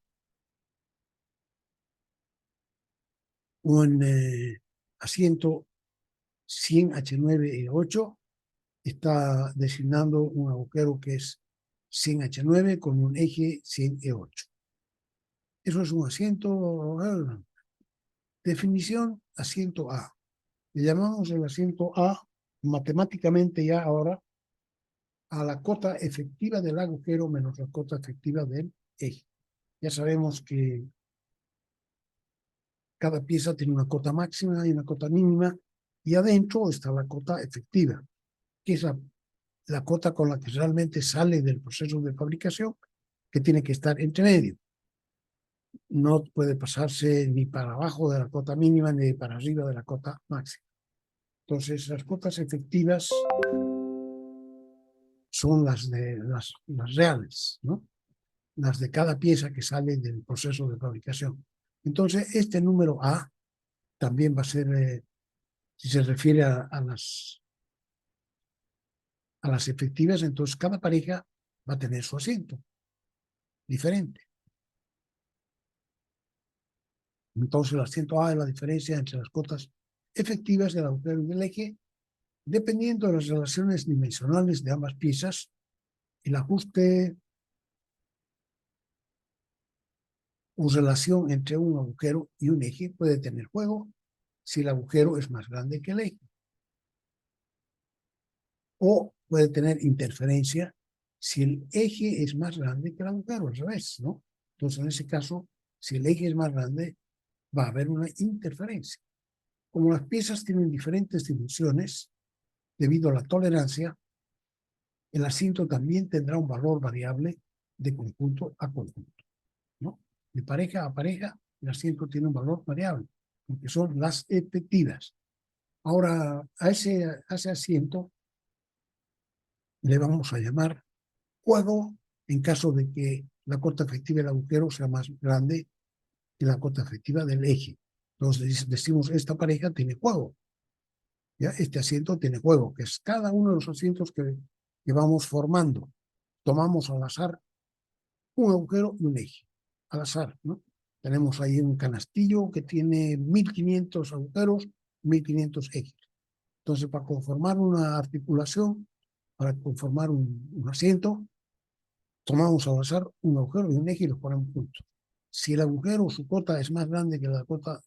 Un asiento 100H9E8 está designando un agujero que es 100H9 con un eje 100E8. Eso es un asiento. Definición, asiento A. Le llamamos el asiento A matemáticamente ya ahora a la cota efectiva del agujero menos la cota efectiva del eje. Ya sabemos que cada pieza tiene una cota máxima y una cota mínima, y adentro está la cota efectiva, que es la cota con la que realmente sale del proceso de fabricación, que tiene que estar entre medio. No puede pasarse ni para abajo de la cota mínima ni para arriba de la cota máxima. Entonces, las cotas efectivas son las reales, ¿no? Las de cada pieza que sale del proceso de fabricación. Entonces, este número A también va a ser, si se refiere a las efectivas, entonces cada pareja va a tener su asiento diferente. Entonces, el asiento A es la diferencia entre las cotas efectivas del agujero y del eje, dependiendo de las relaciones dimensionales de ambas piezas. El ajuste o relación entre un agujero y un eje puede tener juego si el agujero es más grande que el eje. O puede tener interferencia si el eje es más grande que el agujero, al revés, ¿no? Entonces, en ese caso, si el eje es más grande, va a haber una interferencia. Como las piezas tienen diferentes dimensiones, debido a la tolerancia, el asiento también tendrá un valor variable de conjunto a conjunto, ¿no? De pareja a pareja, el asiento tiene un valor variable, porque son las efectivas. Ahora, a ese asiento le vamos a llamar juego en caso de que la cota efectiva del agujero sea más grande que la cota efectiva del eje. Entonces decimos, esta pareja tiene juego. ¿Ya? Este asiento tiene juego, que es cada uno de los asientos que vamos formando. Tomamos al azar un agujero y un eje. Al azar, ¿no? Tenemos ahí un canastillo que tiene 1500 agujeros, 1500 ejes. Entonces, para conformar una articulación, para conformar un asiento, tomamos al azar un agujero y un eje y los ponemos juntos. Si el agujero, su cota es más grande que la cota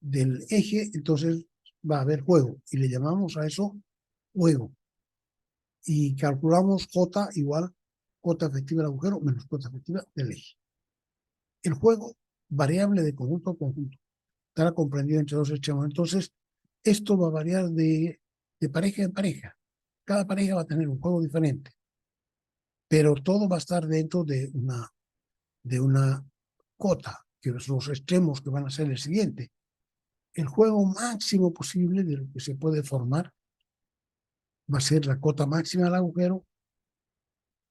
del eje, entonces va a haber juego y le llamamos a eso juego. Y calculamos J igual cota efectiva del agujero menos cota efectiva del eje. El juego, variable de conjunto a conjunto, estará comprendido entre dos extremos. Entonces, esto va a variar de pareja en pareja. Cada pareja va a tener un juego diferente, pero todo va a estar dentro de una cota, que son los extremos que van a ser el siguiente. El juego máximo posible de lo que se puede formar va a ser la cota máxima del agujero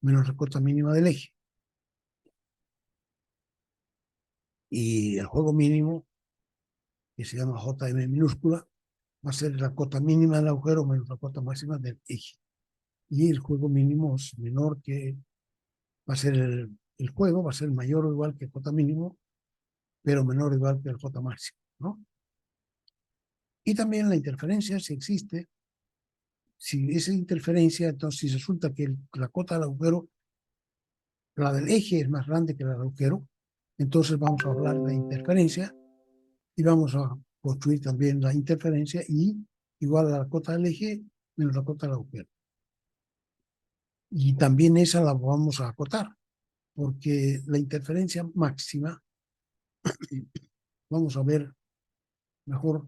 menos la cota mínima del eje. Y el juego mínimo, que se llama JM minúscula, va a ser la cota mínima del agujero menos la cota máxima del eje. Y el juego mínimo es menor que, va a ser el juego, va a ser mayor o igual que el J mínimo, pero menor o igual que el J máximo, ¿no? Y también la interferencia, si existe, si esa interferencia, entonces si resulta que la cota del agujero, la del eje es más grande que la del agujero, entonces vamos a hablar de interferencia y vamos a construir también la interferencia y igual a la cota del eje menos la cota del agujero. Y también esa la vamos a acotar, porque la interferencia máxima, vamos a ver mejor.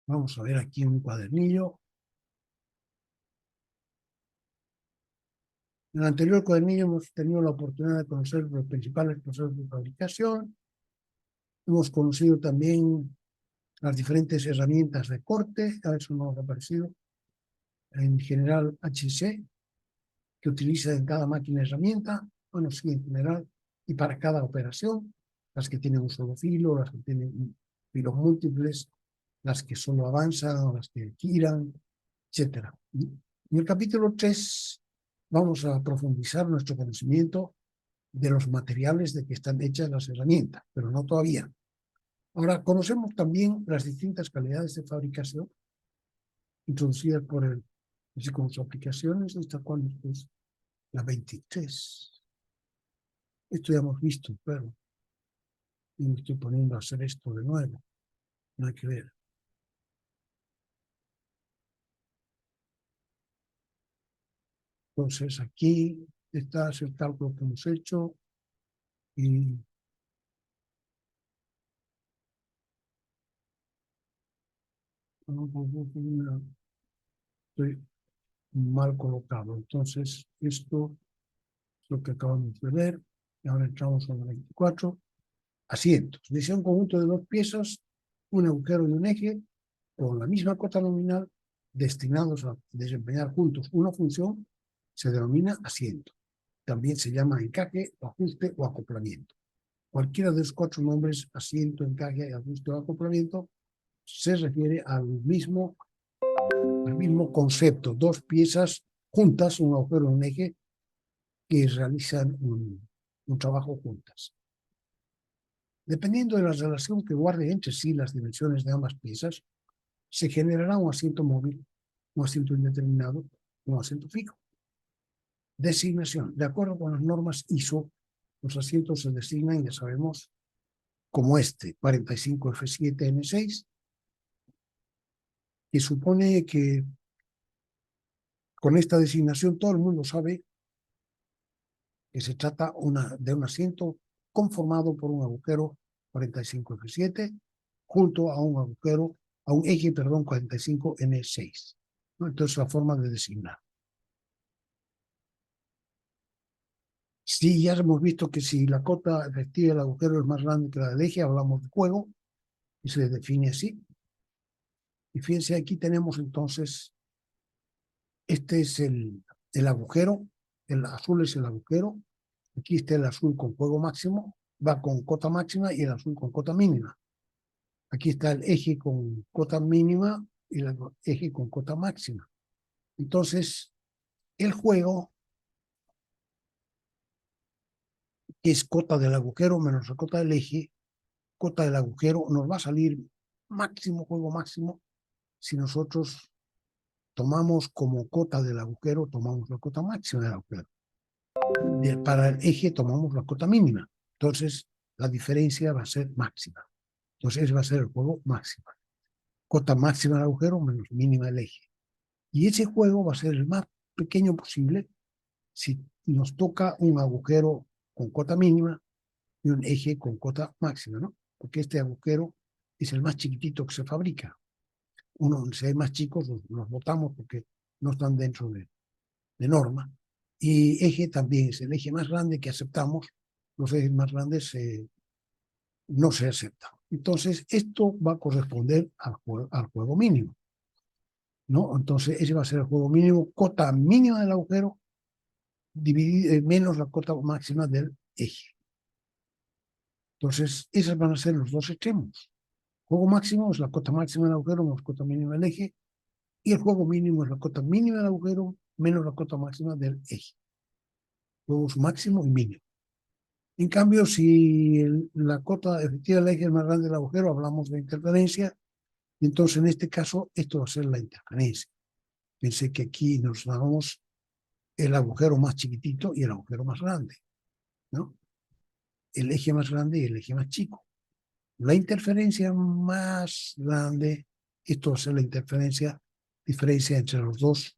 Vamos a ver aquí un cuadernillo. En el anterior cuadernillo hemos tenido la oportunidad de conocer los principales procesos de fabricación. Hemos conocido también las diferentes herramientas de corte, a eso nos ha aparecido. En general, HC, que utiliza en cada máquina herramienta, bueno, sí, en general, y para cada operación, las que tienen un solo filo, las que tienen filos múltiples, las que solo avanzan, las que giran, etc. En el capítulo 3 vamos a profundizar nuestro conocimiento de los materiales de que están hechas las herramientas, pero no todavía. Ahora, conocemos también las distintas calidades de fabricación introducidas por el, así como sus aplicaciones, esta cual es la 23. Esto ya hemos visto, pero yo me estoy poniendo a hacer esto de nuevo. No hay que ver. Entonces, aquí está el cálculo que hemos hecho y estoy mal colocado. Entonces, esto es lo que acabamos de ver. Y ahora entramos a la 24. Asientos. Dice un conjunto de dos piezas, un agujero y un eje, con la misma cota nominal, destinados a desempeñar juntos una función, se denomina asiento. También se llama encaje, ajuste o acoplamiento. Cualquiera de los cuatro nombres, asiento, encaje, ajuste o acoplamiento, se refiere al mismo concepto, dos piezas juntas, un agujero y un eje, que realizan un trabajo juntas. Dependiendo de la relación que guarde entre sí las dimensiones de ambas piezas, se generará un asiento móvil, un asiento indeterminado, un asiento fijo. Designación. De acuerdo con las normas ISO, los asientos se designan, ya sabemos, como este, 45F7N6, que supone que con esta designación todo el mundo sabe que se trata de un asiento conformado por un agujero 45F7 junto a un agujero, a un eje, perdón, 45N6. ¿No? Entonces, la forma de designar. Sí, ya hemos visto que si la cota efectiva del agujero es más grande que la del eje, hablamos de juego, y se define así. Y fíjense, aquí tenemos entonces, este es el agujero, el azul es el agujero, aquí está el azul con juego máximo, va con cota máxima y el azul con cota mínima. Aquí está el eje con cota mínima y el eje con cota máxima. Entonces, el juego, que es cota del agujero menos la cota del eje, cota del agujero, nos va a salir máximo, juego máximo, si nosotros tomamos como cota del agujero, tomamos la cota máxima del agujero. Para el eje tomamos la cota mínima. Entonces, la diferencia va a ser máxima. Entonces, ese va a ser el juego máximo. Cota máxima del agujero menos mínima del eje. Y ese juego va a ser el más pequeño posible si nos toca un agujero con cota mínima y un eje con cota máxima, ¿no? Porque este agujero es el más chiquitito que se fabrica. Si hay más chicos, los botamos porque no están dentro de norma. Y eje también es el eje más grande que aceptamos. Los ejes más grandes no se aceptan. Entonces, esto va a corresponder al juego mínimo, ¿no? Entonces, ese va a ser el juego mínimo, cota mínima del agujero, menos la cota máxima del eje. Entonces, esos van a ser los dos extremos. Juego máximo es la cota máxima del agujero menos cota mínima del eje, y el juego mínimo es la cota mínima del agujero menos la cota máxima del eje. Juegos máximo y mínimo. En cambio, si la cota efectiva del eje es más grande del agujero, hablamos de interferencia, y entonces en este caso esto va a ser la interferencia. Pensé que aquí nos damos el agujero más chiquitito y el agujero más grande, ¿no? El eje más grande y el eje más chico. La interferencia más grande, esto va a ser la diferencia entre los dos,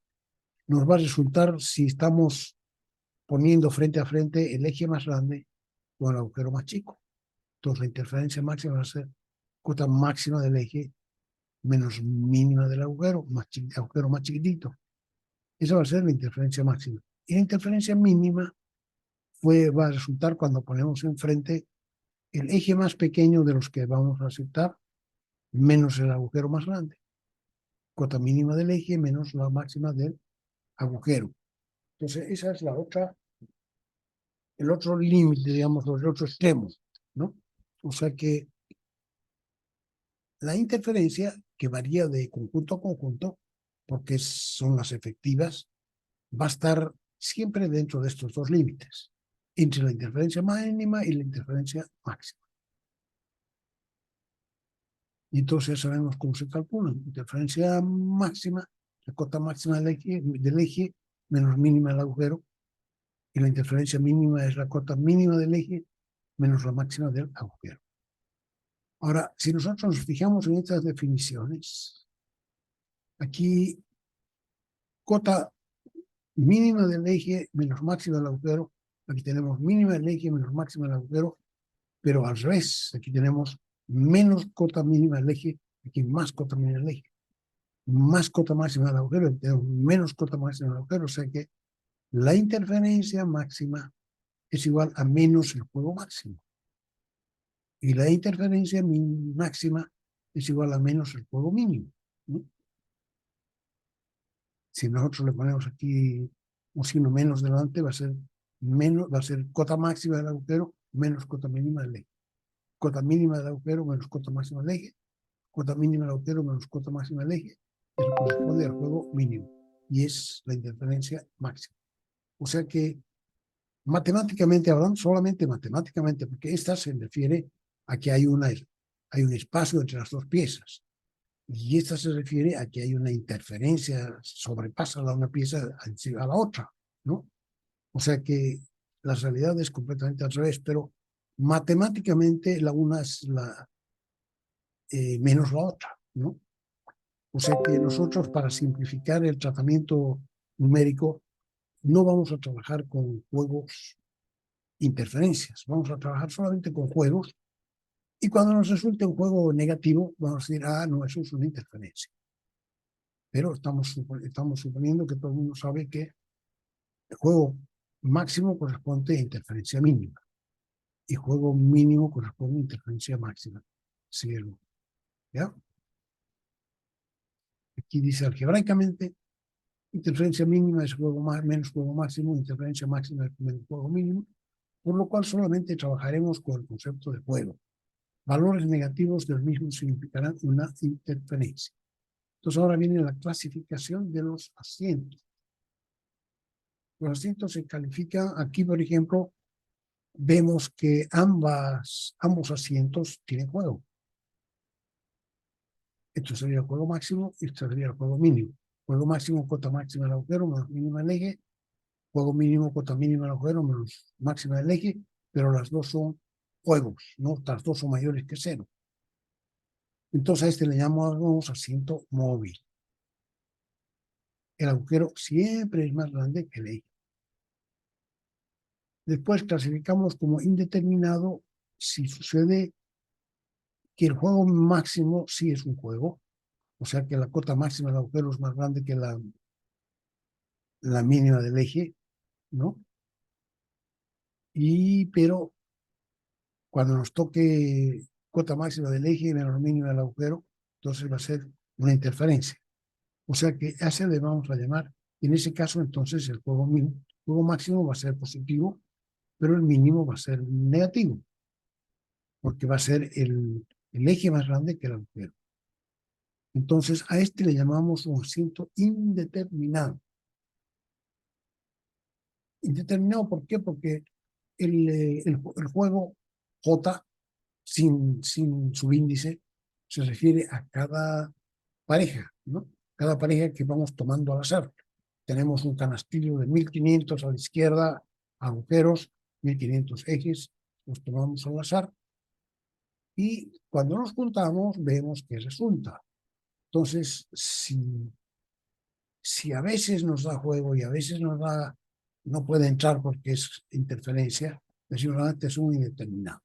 nos va a resultar si estamos poniendo frente a frente el eje más grande con el agujero más chico. Entonces la interferencia máxima va a ser cota máxima del eje menos mínima del agujero, agujero más chiquitito. Esa va a ser la interferencia máxima. Y la interferencia mínima va a resultar cuando ponemos enfrente el eje más pequeño de los que vamos a aceptar menos el agujero más grande. Cota mínima del eje menos la máxima del agujero. Entonces, esa es el otro límite, digamos, el otro extremo, ¿no? O sea que la interferencia, que varía de conjunto a conjunto, porque son las efectivas, va a estar siempre dentro de estos dos límites. entre la interferencia mínima y la interferencia máxima. Y entonces sabemos cómo se calcula. Interferencia máxima, la cota máxima del eje menos mínima del agujero, y la interferencia mínima es la cota mínima del eje menos la máxima del agujero. Ahora, si nosotros nos fijamos en estas definiciones, aquí cota mínima del eje menos máxima del agujero, aquí tenemos mínima del eje menos máxima del agujero, pero al revés, aquí tenemos menos cota mínima del eje, aquí más cota mínima del eje, más cota máxima del agujero, aquí tenemos menos cota máxima del agujero, o sea que la interferencia máxima es igual a menos el juego máximo. Y la interferencia máxima es igual a menos el juego mínimo, ¿no? Si nosotros le ponemos aquí un signo menos delante, va a ser cota máxima del agujero menos cota mínima del eje. Cota mínima del agujero menos cota máxima del eje. Cota mínima del agujero menos cota máxima del eje. Eso corresponde al juego mínimo. Y es la interferencia máxima. O sea que matemáticamente hablando, solamente matemáticamente, porque esta se refiere a que hay un espacio entre las dos piezas. Y esta se refiere a que hay una interferencia, sobrepasa la una pieza a la otra, ¿no? O sea que la realidad es completamente al revés, pero matemáticamente la una es menos la otra, ¿no? O sea que nosotros, para simplificar el tratamiento numérico, no vamos a trabajar con juegos interferencias, vamos a trabajar solamente con juegos, y cuando nos resulte un juego negativo, vamos a decir, ah, no, eso es una interferencia. Pero estamos suponiendo que todo el mundo sabe que el juego máximo corresponde a interferencia mínima y juego mínimo corresponde a interferencia máxima. ¿Ya? Aquí dice algebraicamente, interferencia mínima es juego menos juego máximo, interferencia máxima es menos juego mínimo, por lo cual solamente trabajaremos con el concepto de juego. Valores negativos del mismo significarán una interferencia. Entonces ahora viene la clasificación de los asientos. Los asientos se califican, aquí por ejemplo, vemos que ambos asientos tienen juego. Esto sería el juego máximo y esto sería el juego mínimo. Juego máximo, cota máxima del agujero, menos mínima del eje. Juego mínimo, cota mínima del agujero, menos máxima del eje. Pero las dos son juegos, ¿no? Las dos son mayores que cero. Entonces a este le llamamos asiento móvil. El agujero siempre es más grande que el eje. Después clasificamos como indeterminado si sucede que el juego máximo sí es un juego, o sea que la cota máxima del agujero es más grande que la mínima del eje, ¿no? Pero cuando nos toque cota máxima del eje menos mínima del agujero, entonces va a ser una interferencia. O sea que a ese le vamos a llamar, en ese caso entonces el juego máximo va a ser positivo, pero el mínimo va a ser negativo, porque va a ser el eje más grande que el agujero. Entonces a este le llamamos un asiento indeterminado. Indeterminado, ¿por qué? Porque el juego J sin subíndice se refiere a cada pareja, ¿no? Cada pareja que vamos tomando al azar. Tenemos un canastillo de 1500 a la izquierda, agujeros, 1500 ejes, los tomamos al azar y cuando nos juntamos vemos que resulta. Entonces, si a veces nos da juego y a veces no puede entrar porque es interferencia, decimos que es un indeterminado.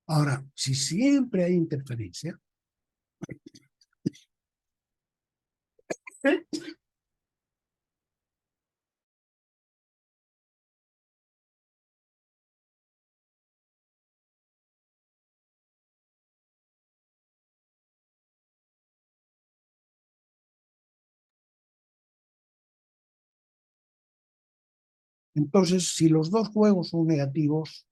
Ahora, si siempre hay interferencia, entonces si los dos juegos son negativos,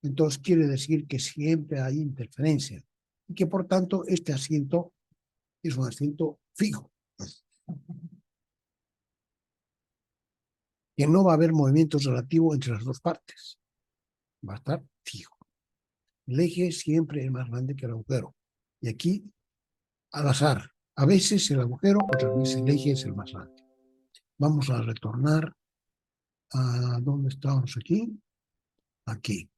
entonces quiere decir que siempre hay interferencia y que por tanto este asiento es un asiento fijo. que no va a haber movimientos relativos entre las dos partes. Va a estar fijo. El eje siempre es más grande que el agujero. Y aquí, al azar, a veces el agujero, otras veces el eje es el más grande. Vamos a retornar a dónde estábamos aquí. Aquí.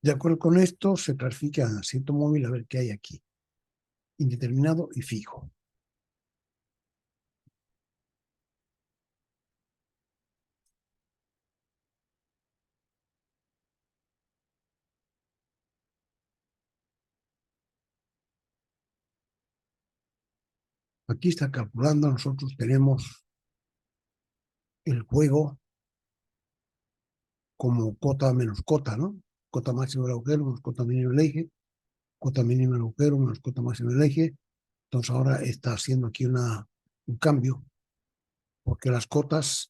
De acuerdo con esto, se clasifica en asiento móvil a ver qué hay aquí. Indeterminado y fijo. Aquí está calculando, nosotros tenemos el juego como cota menos cota, ¿no? Cota máxima del agujero menos cota mínima del eje, cota mínima del agujero menos cota máxima del eje. Entonces ahora está haciendo aquí un cambio, porque las cotas,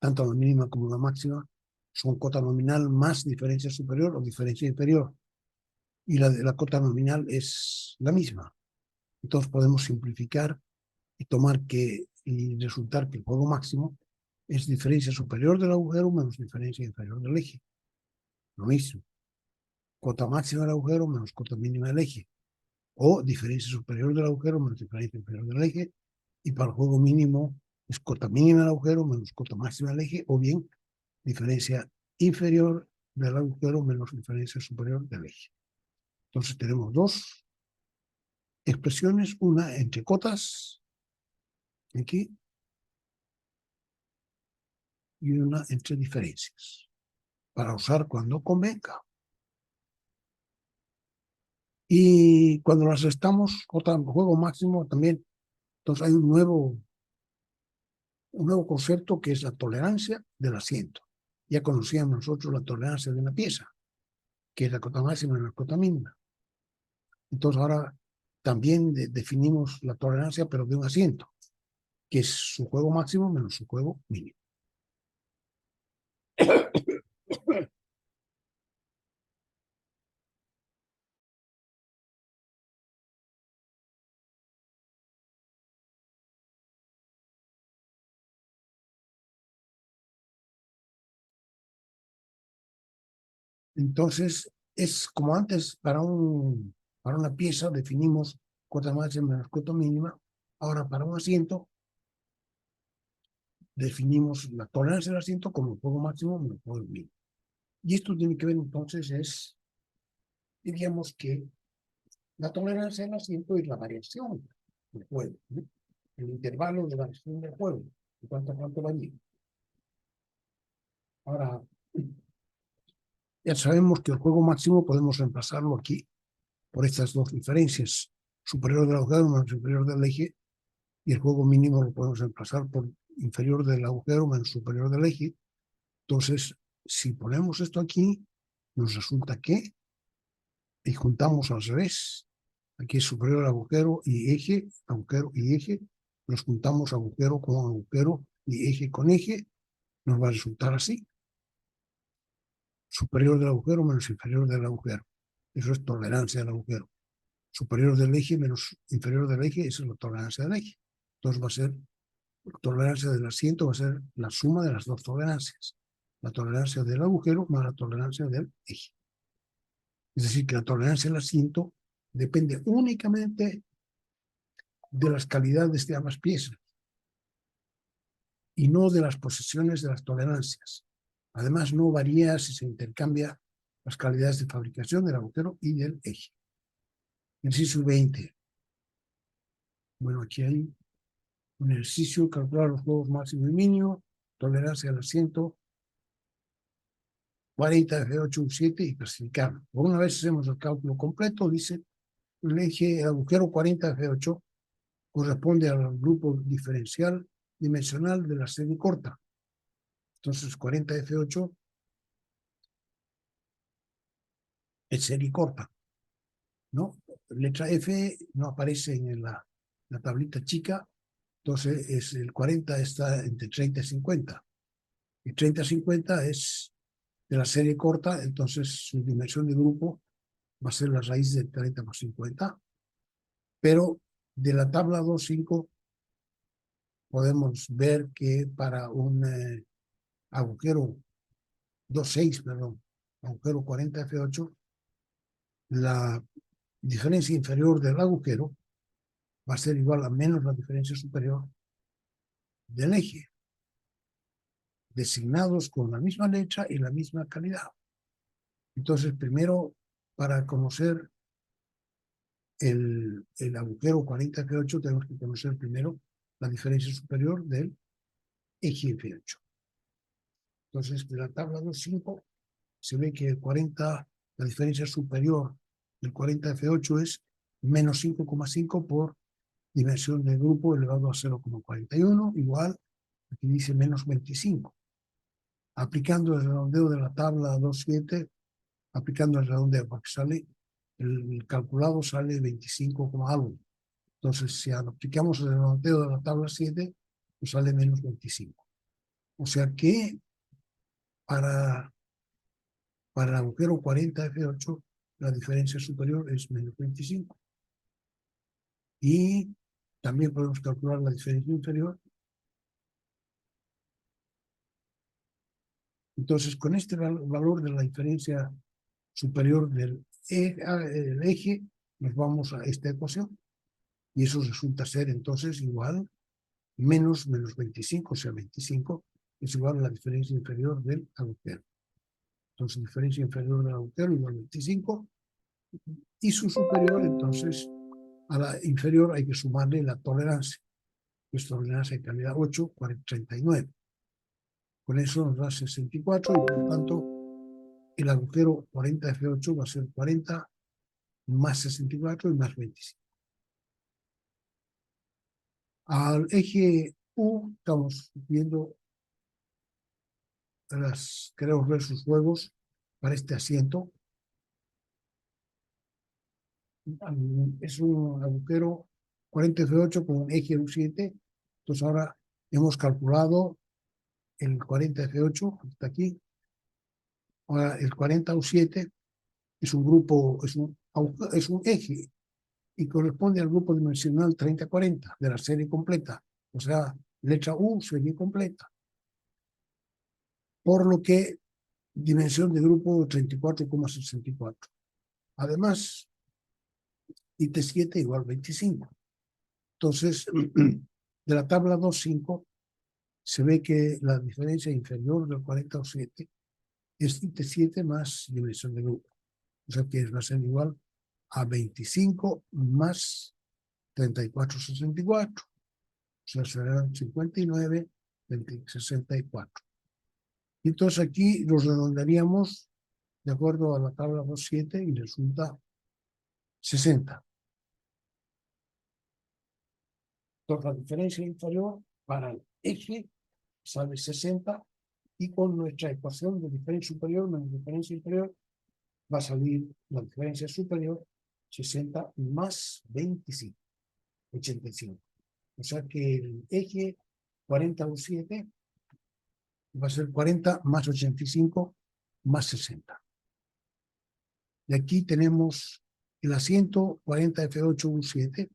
tanto la mínima como la máxima, son cota nominal más diferencia superior o diferencia inferior. Y la de la cota nominal es la misma. Entonces podemos simplificar y tomar y resultar que el juego máximo es diferencia superior del agujero menos diferencia inferior del eje. Lo mismo. Cota máxima del agujero menos cota mínima del eje. O diferencia superior del agujero menos diferencia inferior del eje. Y para el juego mínimo es cota mínima del agujero menos cota máxima del eje. O bien diferencia inferior del agujero menos diferencia superior del eje. Entonces tenemos dos expresiones, una entre cotas, aquí, y una entre diferencias, para usar cuando convenga. Y cuando las restamos, juego máximo también, entonces hay un nuevo concepto que es la tolerancia del asiento. Ya conocíamos nosotros la tolerancia de una pieza, que es la cota máxima y la cota mínima. Entonces ahora también definimos la tolerancia, pero de un asiento, que es su juego máximo menos su juego mínimo. Entonces, es como antes, para una pieza definimos cota máxima menos cota mínima. Ahora, para un asiento, definimos la tolerancia del asiento como el juego máximo menos el juego mínimo. Y esto tiene que ver entonces diríamos que la tolerancia del asiento es la variación del juego, ¿no? El intervalo de variación del juego, de cuánto varía. Ahora, ya sabemos que el juego máximo podemos reemplazarlo aquí por estas dos diferencias, superior del agujero menos superior del eje, y el juego mínimo lo podemos reemplazar por inferior del agujero menos superior del eje. Entonces, si ponemos esto aquí, nos resulta que, y juntamos al revés, aquí es superior al agujero y eje, los juntamos agujero con agujero y eje con eje, nos va a resultar así. Superior del agujero menos inferior del agujero. Eso es tolerancia del agujero. Superior del eje menos inferior del eje, esa es la tolerancia del eje. Entonces va a ser, la tolerancia del asiento va a ser la suma de las dos tolerancias. La tolerancia del agujero más la tolerancia del eje. Es decir, que la tolerancia del asiento depende únicamente de las calidades de ambas piezas y no de las posiciones de las tolerancias. Además, no varía si se intercambia las calidades de fabricación del agujero y del eje. Ejercicio 20. Bueno, aquí hay un ejercicio, calcular los juegos máximo y mínimo, tolerancia al asiento, 40 F8, U7 y clasificarlo. Una vez hacemos el cálculo completo, dice el agujero 40 F8 corresponde al grupo diferencial dimensional de la serie corta. Entonces 40 F8 es serie corta, ¿no? Letra F no aparece en la tablita chica, entonces el 40 está entre 30 y 50. Y 30 y 50 es de la serie corta, entonces su dimensión de grupo va a ser la raíz de 30 por 50, pero de la tabla 2.5 podemos ver que para un agujero 2,6, perdón, agujero 40F8, la diferencia inferior del agujero va a ser igual a menos la diferencia superior del eje, designados con la misma letra y la misma calidad. Entonces, primero, para conocer el agujero 40F8, tenemos que conocer primero la diferencia superior del eje F8. Entonces, de la tabla 2.5 se ve que la diferencia superior del 40F8 es menos 5,5 por dimensión del grupo elevado a 0,41, igual, aquí dice menos 25. Aplicando el redondeo de la tabla 2.7, aplicando el redondeo, porque sale, el calculado sale 25, algo. Entonces, si aplicamos el redondeo de la tabla 7, pues sale menos 25. O sea que para el agujero 40F8, la diferencia superior es menos 25. Y también podemos calcular la diferencia inferior. Entonces, con este valor de la diferencia superior del eje, nos vamos a esta ecuación. Y eso resulta ser entonces igual menos 25, o sea, 25 es igual a la diferencia inferior del agujero. Entonces, diferencia inferior del agujero igual a 25. Y su superior, entonces, a la inferior hay que sumarle la tolerancia. Pues tolerancia de calidad 8, 39. Con eso nos da 64 y por lo tanto el agujero 40F8 va a ser 40 más 64 y más 25. Al eje U estamos viendo, queremos ver sus juegos para este asiento. Es un agujero 40F8 con un eje U7. Entonces ahora hemos calculado el 40F8, hasta aquí. Ahora el 40U7 es un grupo, es un eje y corresponde al grupo dimensional 3040 de la serie completa. O sea, letra U, serie completa. Por lo que dimensión de grupo 34,64. Además, IT7 igual 25. Entonces, de la tabla 2.5 se ve que la diferencia inferior del 40U7 es IT7 más dimensión de grupo. O sea que va a ser igual a 25 más 34,64. O sea, serán 59, 64. Y entonces aquí los redondearíamos de acuerdo a la tabla 2.7 y resulta 60. Entonces la diferencia inferior para el eje sale 60 y con nuestra ecuación de diferencia superior menos diferencia inferior va a salir la diferencia superior 60 más 25, 85. O sea que el eje 40U7 va a ser 40 más 85 más 60. Y aquí tenemos el asiento 40F8U7,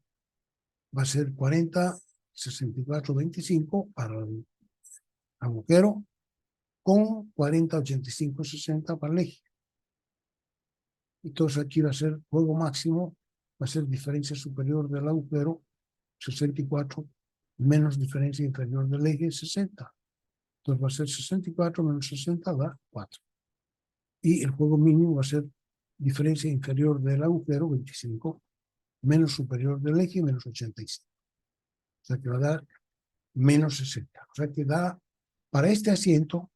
va a ser 40, 64, 25 para el agujero, con 40, 85, 60 para el eje. Entonces aquí va a ser juego máximo, va a ser diferencia superior del agujero, 64, menos diferencia inferior del eje, 60. Entonces va a ser 64 menos 60 da 4. Y el juego mínimo va a ser diferencia inferior del agujero, 25, menos superior del eje, menos 85. O sea que va a dar menos 60. O sea que da, para este asiento,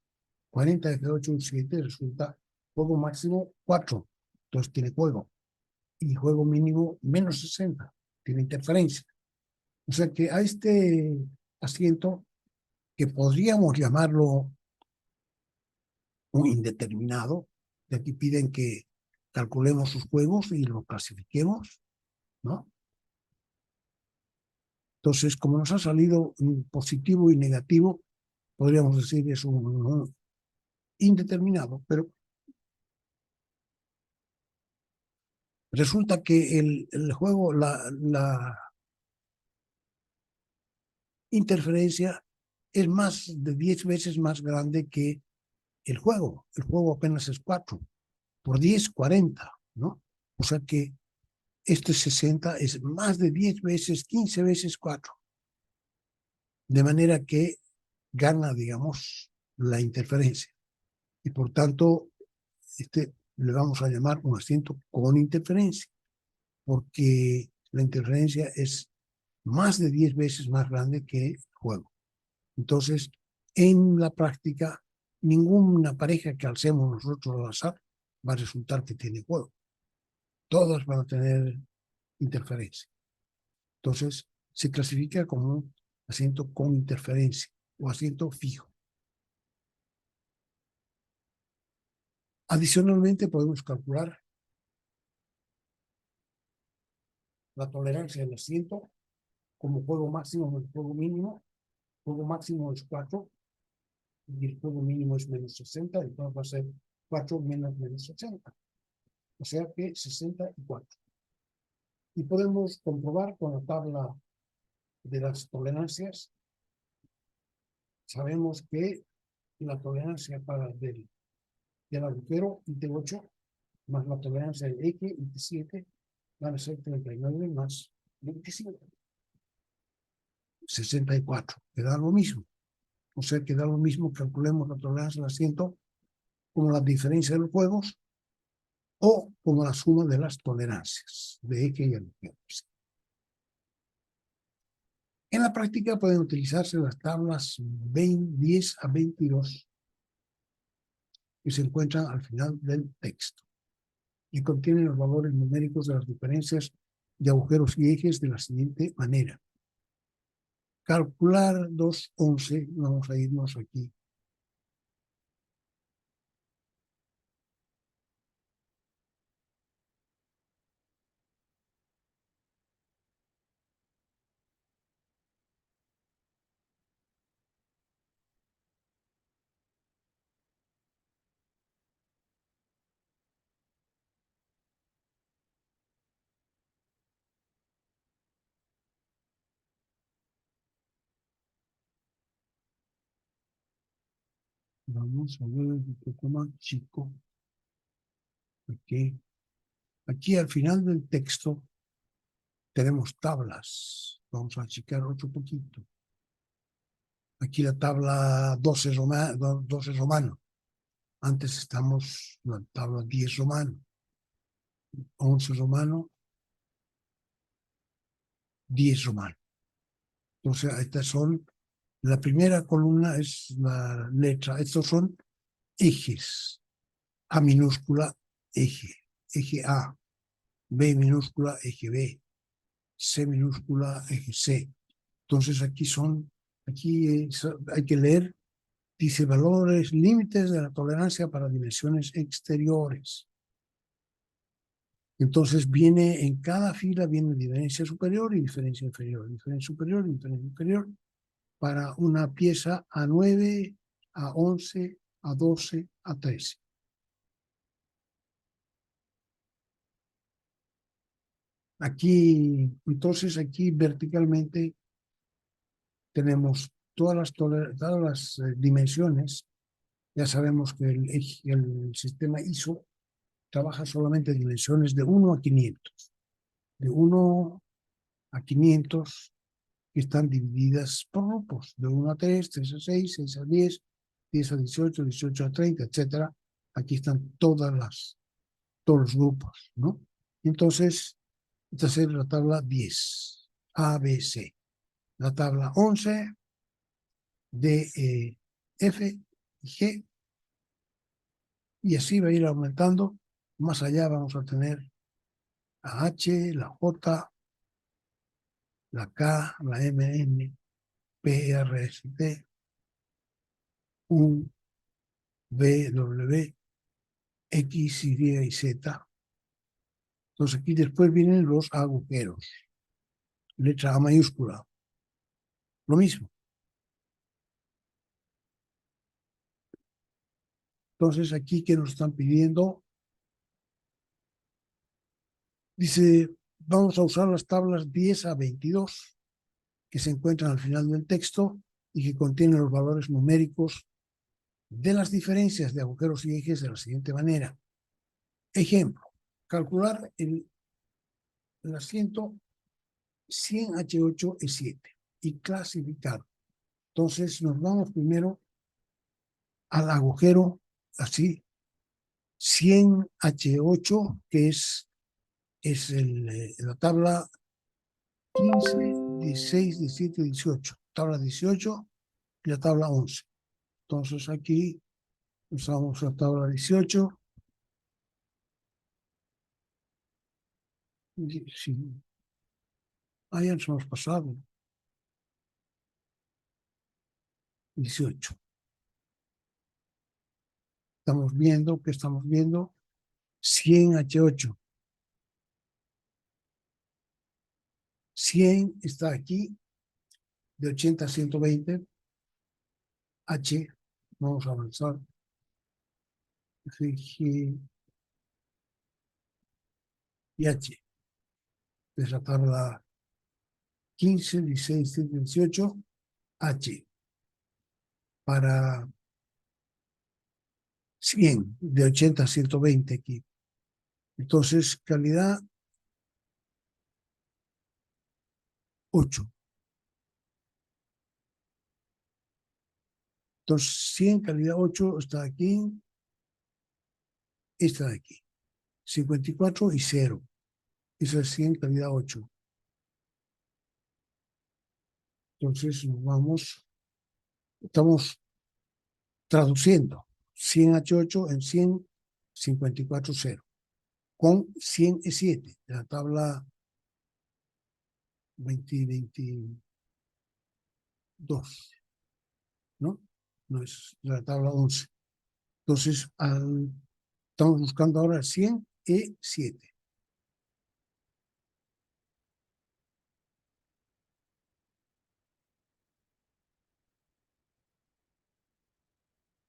40F8U7 resulta juego máximo 4. Entonces tiene juego. Y juego mínimo menos 60. Tiene interferencia. O sea que a este asiento, que podríamos llamarlo un indeterminado, de aquí piden que calculemos sus juegos y lo clasifiquemos, ¿no? Entonces, como nos ha salido positivo y negativo, podríamos decir que es un indeterminado, pero resulta que el juego, interferencia es más de 10 veces más grande que el juego. El juego apenas es 4. Por 10, 40, ¿no? O sea que este 60 es más de 10 veces, 15 veces 4. De manera que gana, digamos, la interferencia. Y por tanto, le vamos a llamar un asiento con interferencia, porque la interferencia es más de 10 veces más grande que el juego. Entonces, en la práctica, ninguna pareja que alcemos nosotros al azar va a resultar que tiene juego. Todas van a tener interferencia. Entonces, se clasifica como un asiento con interferencia o asiento fijo. Adicionalmente, podemos calcular la tolerancia del asiento como juego máximo y el juego mínimo. Juego máximo es 4 y el juego mínimo es menos 60, entonces va a ser 4 menos 60. O sea que 64. Y podemos comprobar con la tabla de las tolerancias. Sabemos que la tolerancia para del agujero IT8 más la tolerancia del eje IT7 van a ser 39 más 25. 64. Queda lo mismo. O sea, queda lo mismo. Calculemos la tolerancia del asiento como la diferencia de los juegos o como la suma de las tolerancias de eje y agujero. En la práctica pueden utilizarse las tablas 10 a 22 que se encuentran al final del texto y contienen los valores numéricos de las diferencias de agujeros y ejes de la siguiente manera. Calcular 2,11, vamos a irnos aquí. Vamos a ver un poco más chico. Aquí al final del texto tenemos tablas. Vamos a achicar otro poquito. Aquí la tabla 12 romano. Antes estamos en la tabla 10 romano, 11 romano, 10 romano. Entonces, estas son, la primera columna es la letra, estos son ejes. A minúscula, eje A, B minúscula, eje B, C minúscula, eje C. Entonces aquí hay que leer, dice valores, límites de la tolerancia para dimensiones exteriores. Entonces viene en cada fila, viene diferencia superior y diferencia inferior, diferencia superior y diferencia inferior para una pieza A9, A11, A12, A13. Entonces aquí verticalmente tenemos todas las dimensiones. Ya sabemos que el sistema ISO trabaja solamente dimensiones de 1 a 500. De 1 a 500 que están divididas por grupos, de 1 a 3, 3 a 6, 6 a 10, 10 a 18, 18 a 30, etc. Aquí están todos los grupos, ¿no? Entonces, esta es la tabla 10, A, B, C. La tabla 11, D, E, F, G, y así va a ir aumentando. Más allá vamos a tener la H, la J, la K, la M, N, P, R, S, T, U, V, W, X, Y y Z. Entonces aquí después vienen los agujeros. Letra A mayúscula. Lo mismo. Entonces aquí que nos están pidiendo, dice, vamos a usar las tablas 10 a 22 que se encuentran al final del texto y que contienen los valores numéricos de las diferencias de agujeros y ejes de la siguiente manera. Ejemplo, calcular el asiento 100H8E7 y clasificar. Entonces nos vamos primero al agujero así, 100H8, que es la tabla 15, 16, 17, 18. Tabla 18 y la tabla 11. Entonces aquí usamos la tabla 18. Sí. Ahí nos hemos pasado. 18. Estamos viendo que estamos viendo 100H8. 100 está aquí, de 80 a 120. H, vamos a avanzar. G y H. Es la tabla 15, 16, 17, 18. H. Para 100, de 80 a 120 aquí. Entonces, calidad 8. Entonces, 100, calidad 8 está aquí, esta de aquí. 54 y 0. Eso es 100, calidad 8. Entonces, nos vamos, estamos traduciendo 100H8 en 100, 54, 0. Con 100E7, de la tabla 20, 22, ¿no? No es la tabla 11. Entonces, estamos buscando ahora 100E7.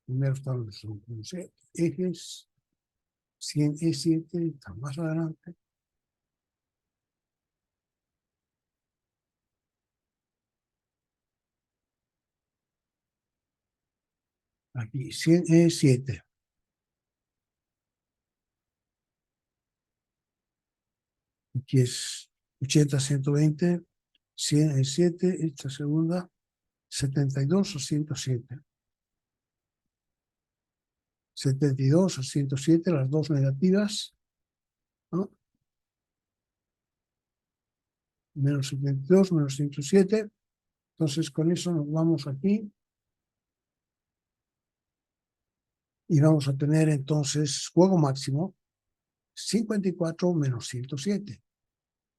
Primero están los ejes, 100E7, está más adelante. Aquí, 100E7. Aquí es 80, 120, 100E7, esta segunda, 72 o 107. 72 o 107, las dos negativas, ¿no? Menos 72, menos 107. Entonces, con eso nos vamos aquí. Y vamos a tener entonces juego máximo 54 menos 107.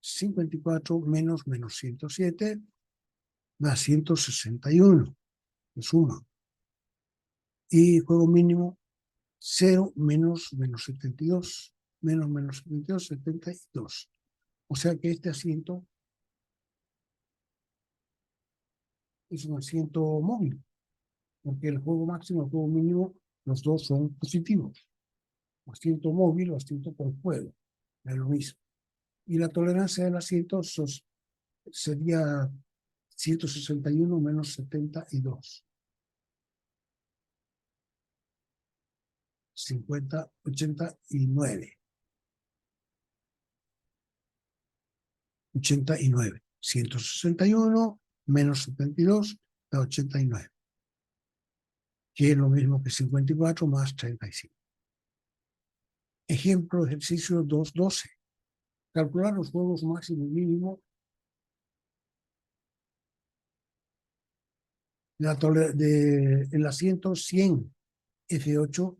54 menos 107 da 161. Es 1. Y juego mínimo 0 menos 72. Menos 72, 72. O sea que este asiento es un asiento móvil. Porque el juego máximo y el juego mínimo, los dos son positivos. Asiento móvil o asiento con juego. Es lo mismo. Y la tolerancia del asiento sería 161 menos 72. 50, 89. 89. 161 menos 72 da 89. Que es lo mismo que 54 más 35. Ejemplo, ejercicio 2.12. Calcular los juegos máximo y mínimo del asiento 100 F8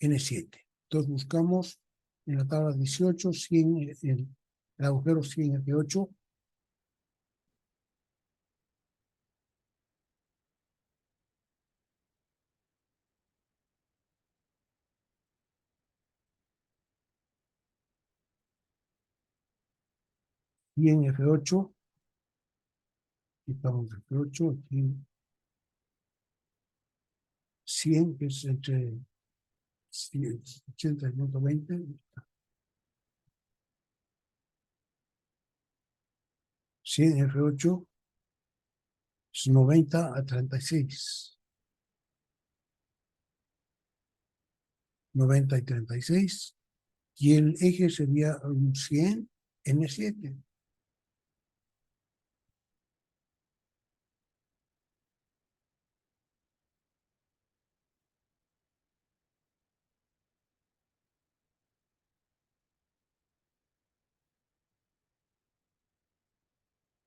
N7. Entonces buscamos en la tabla 18, 100, el agujero 100 F8. Y en F8, quitamos F8, aquí 100, que es entre 80 y 120. 100 F8 Es 90 a 36. 90 y 36. Y el eje sería un 100 N7.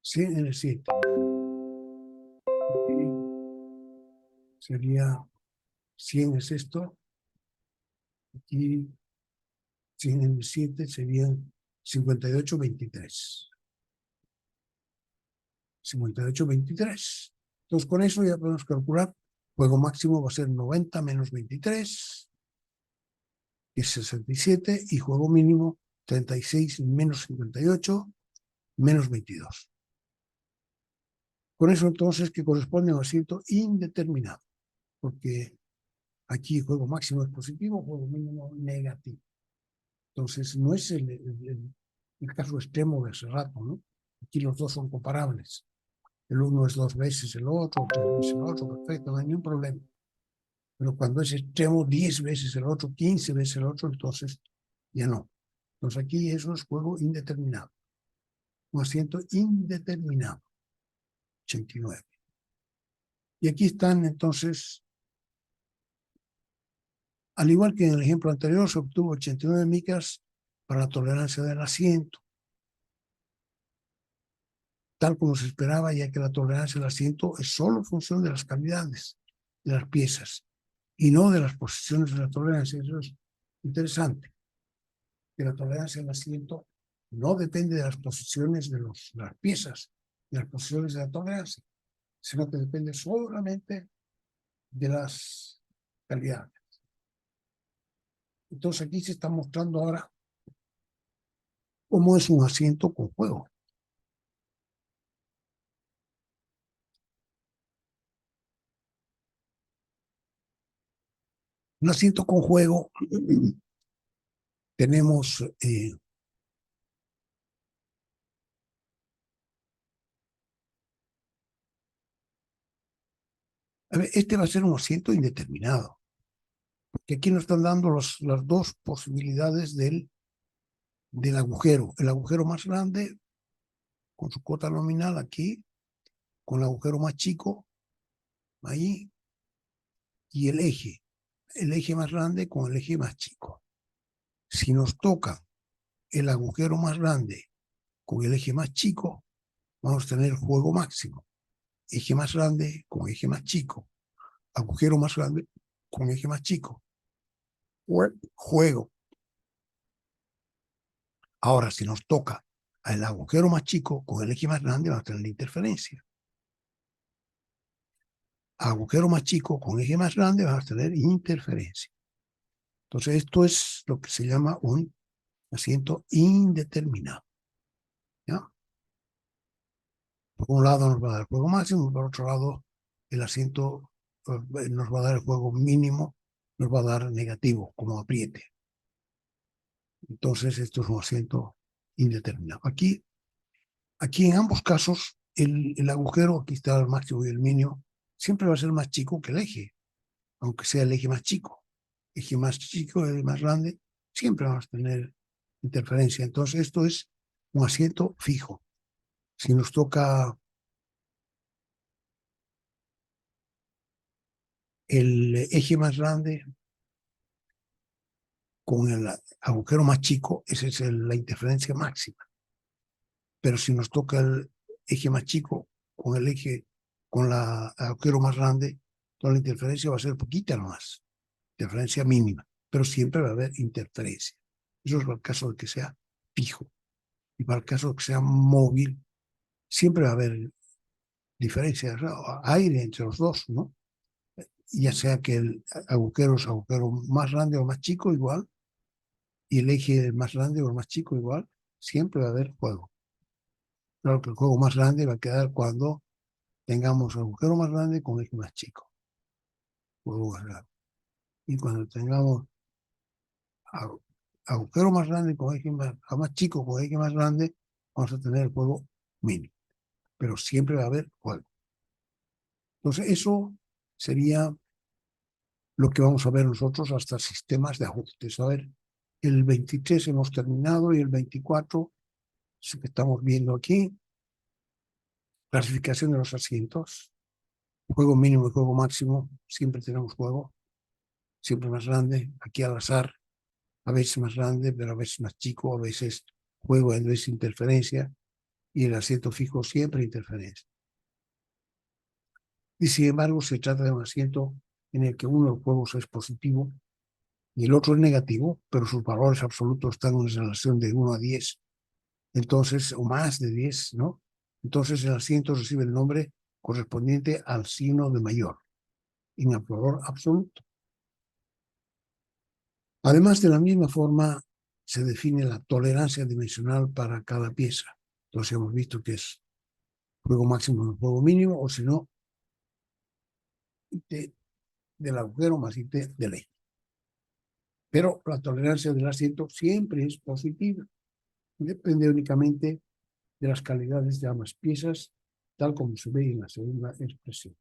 N7. Sería 100 es esto. Aquí 100 N7 serían 58,23. 58,23. Entonces, con eso ya podemos calcular. Juego máximo va a ser 90 menos 23, que es 67, y juego mínimo 36 menos 58, menos 22. Con eso entonces que corresponde a un asiento indeterminado, porque aquí juego máximo es positivo, juego mínimo negativo. Entonces no es el caso extremo de ese rato, ¿no? Aquí los dos son comparables. El uno es 2 veces el otro, 3 veces el otro, perfecto, no hay ningún problema. Pero cuando es extremo 10 veces el otro, 15 veces el otro, entonces ya no. Entonces aquí eso es juego indeterminado. Un asiento indeterminado. 89. Y aquí están entonces, al igual que en el ejemplo anterior, se obtuvo 89 micras para la tolerancia del asiento, tal como se esperaba, ya que la tolerancia del asiento es solo función de las calidades de las piezas y no de las posiciones de la tolerancia. Eso es interesante, que la tolerancia del asiento no depende de las posiciones de las piezas, de las posiciones de la tolerancia, sino que depende solamente de las calidades. Entonces aquí se está mostrando ahora cómo es un asiento con juego. Un asiento con juego tenemos a ver, este va a ser un asiento indeterminado, porque aquí nos están dando las dos posibilidades del agujero. El agujero más grande con su cota nominal aquí, con el agujero más chico ahí, y el eje más grande con el eje más chico. Si nos toca el agujero más grande con el eje más chico, vamos a tener juego máximo. Eje más grande con eje más chico. Agujero más grande con eje más chico. Juego. Ahora, si nos toca el agujero más chico con el eje más grande, vamos a tener la interferencia. Agujero más chico con eje más grande, vamos a tener interferencia. Entonces, esto es lo que se llama un asiento indeterminado. ¿Ya? Por un lado nos va a dar el juego máximo, por otro lado el asiento nos va a dar el juego mínimo, nos va a dar negativo, como apriete. Entonces, esto es un asiento indeterminado. Aquí en ambos casos, el agujero, aquí está el máximo y el mínimo, siempre va a ser más chico que el eje, aunque sea el eje más chico. Eje más chico, el más grande, siempre vamos a tener interferencia. Entonces, esto es un asiento fijo. Si nos toca el eje más grande con el agujero más chico, esa es la interferencia máxima. Pero si nos toca el eje más chico con el agujero más grande, toda la interferencia va a ser poquita nomás, interferencia mínima, pero siempre va a haber interferencia. Eso es para el caso de que sea fijo. Y para el caso de que sea móvil, siempre va a haber diferencia, aire entre los dos, ¿no? Ya sea que el agujero es agujero más grande o más chico, igual, y el eje más grande o más chico, igual, siempre va a haber juego. Claro que el juego más grande va a quedar cuando tengamos el agujero más grande con eje más chico. Juego más grande. Y cuando tengamos agujero más grande con eje más chico con eje más grande, vamos a tener el juego mínimo. Pero siempre va a haber juego. Entonces, eso sería lo que vamos a ver nosotros hasta sistemas de ajustes. A ver, el 23 hemos terminado y el 24 es lo que estamos viendo aquí. Clasificación de los asientos. Juego mínimo y juego máximo. Siempre tenemos juego. Siempre más grande. Aquí al azar. A veces más grande, pero a veces más chico. A veces juego, a veces interferencia. Y el asiento fijo siempre interferencia. Y sin embargo, se trata de un asiento en el que uno de los juegos es positivo y el otro es negativo, pero sus valores absolutos están en una relación de 1 a 10, entonces, o más de 10, ¿no? Entonces el asiento recibe el nombre correspondiente al signo de mayor, en el valor absoluto. Además, de la misma forma, se define la tolerancia dimensional para cada pieza. Entonces hemos visto que es juego máximo más juego mínimo, o si no, del agujero más IT de ley. Pero la tolerancia del asiento siempre es positiva. Depende únicamente de las calidades de ambas piezas, tal como se ve en la segunda expresión.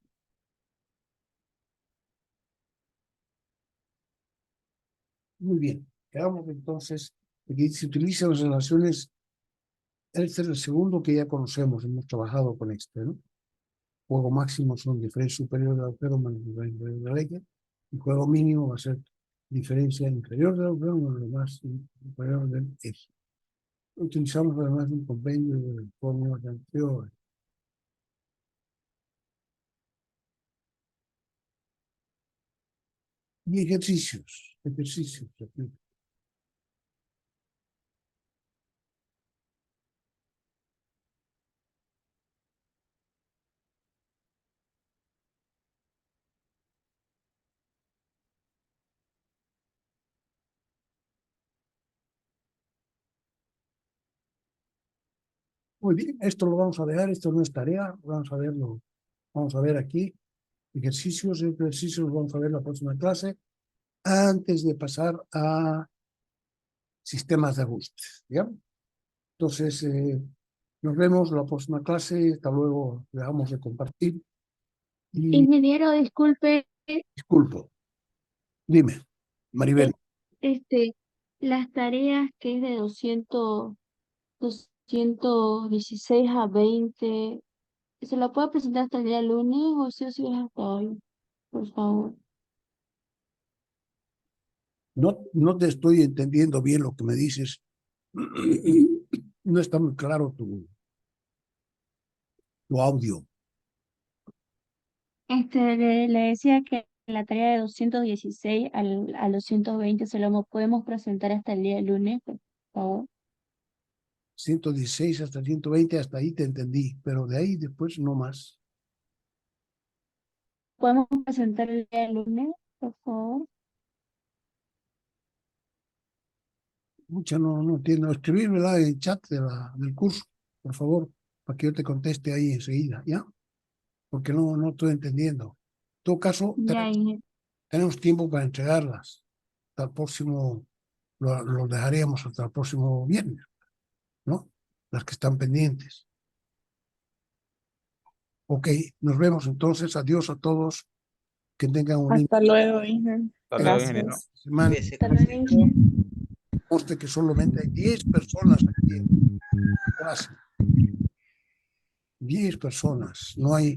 Muy bien, quedamos entonces, aquí se utilizan las relaciones, este es el segundo que ya conocemos, hemos trabajado con este, ¿no? Juego máximo son diferencia superior del agujero menos diferencia inferior de la ley, y juego mínimo va a ser diferencia inferior del agujero menos lo más inferior del eje. Utilizamos además un compendio de fórmulas anteriores. Y ejercicios. Aquí. Muy bien, esto lo vamos a dejar, esto no es tarea, vamos a verlo, vamos a ver aquí, ejercicios los vamos a ver en la próxima clase, antes de pasar a sistemas de ajuste, ¿ya? Entonces, nos vemos la próxima clase, hasta luego, dejamos de compartir y Ingeniero, disculpe, disculpo, dime, eh, Maribel, las tareas que es de 216 a 20, ¿se la puede presentar hasta el día lunes o sí es hasta hoy? Por favor. no te estoy entendiendo bien lo que me dices, no está muy claro tu audio. Le decía que la tarea de 216 al 220 se lo podemos presentar hasta el día lunes, por favor. 116 hasta 120, hasta ahí te entendí, pero de ahí después no más. ¿Podemos presentar el día lunes, por favor? Mucha no entiendo. Escribírmela en el chat del curso, por favor, para que yo te conteste ahí enseguida, ¿ya? Porque no estoy entendiendo. En todo caso, Ya, tenemos tiempo para entregarlas. Hasta el próximo, lo dejaríamos hasta el próximo viernes, ¿no? Las que están pendientes. Ok, nos vemos entonces. Adiós a todos. Que tengan un lindo Hasta luego, Inge. Hasta luego, ingeniero. Gracias. semana. Cuídese. hasta luego, Inge. Conste que solamente hay 10 personas aquí en clase. 10 personas. No hay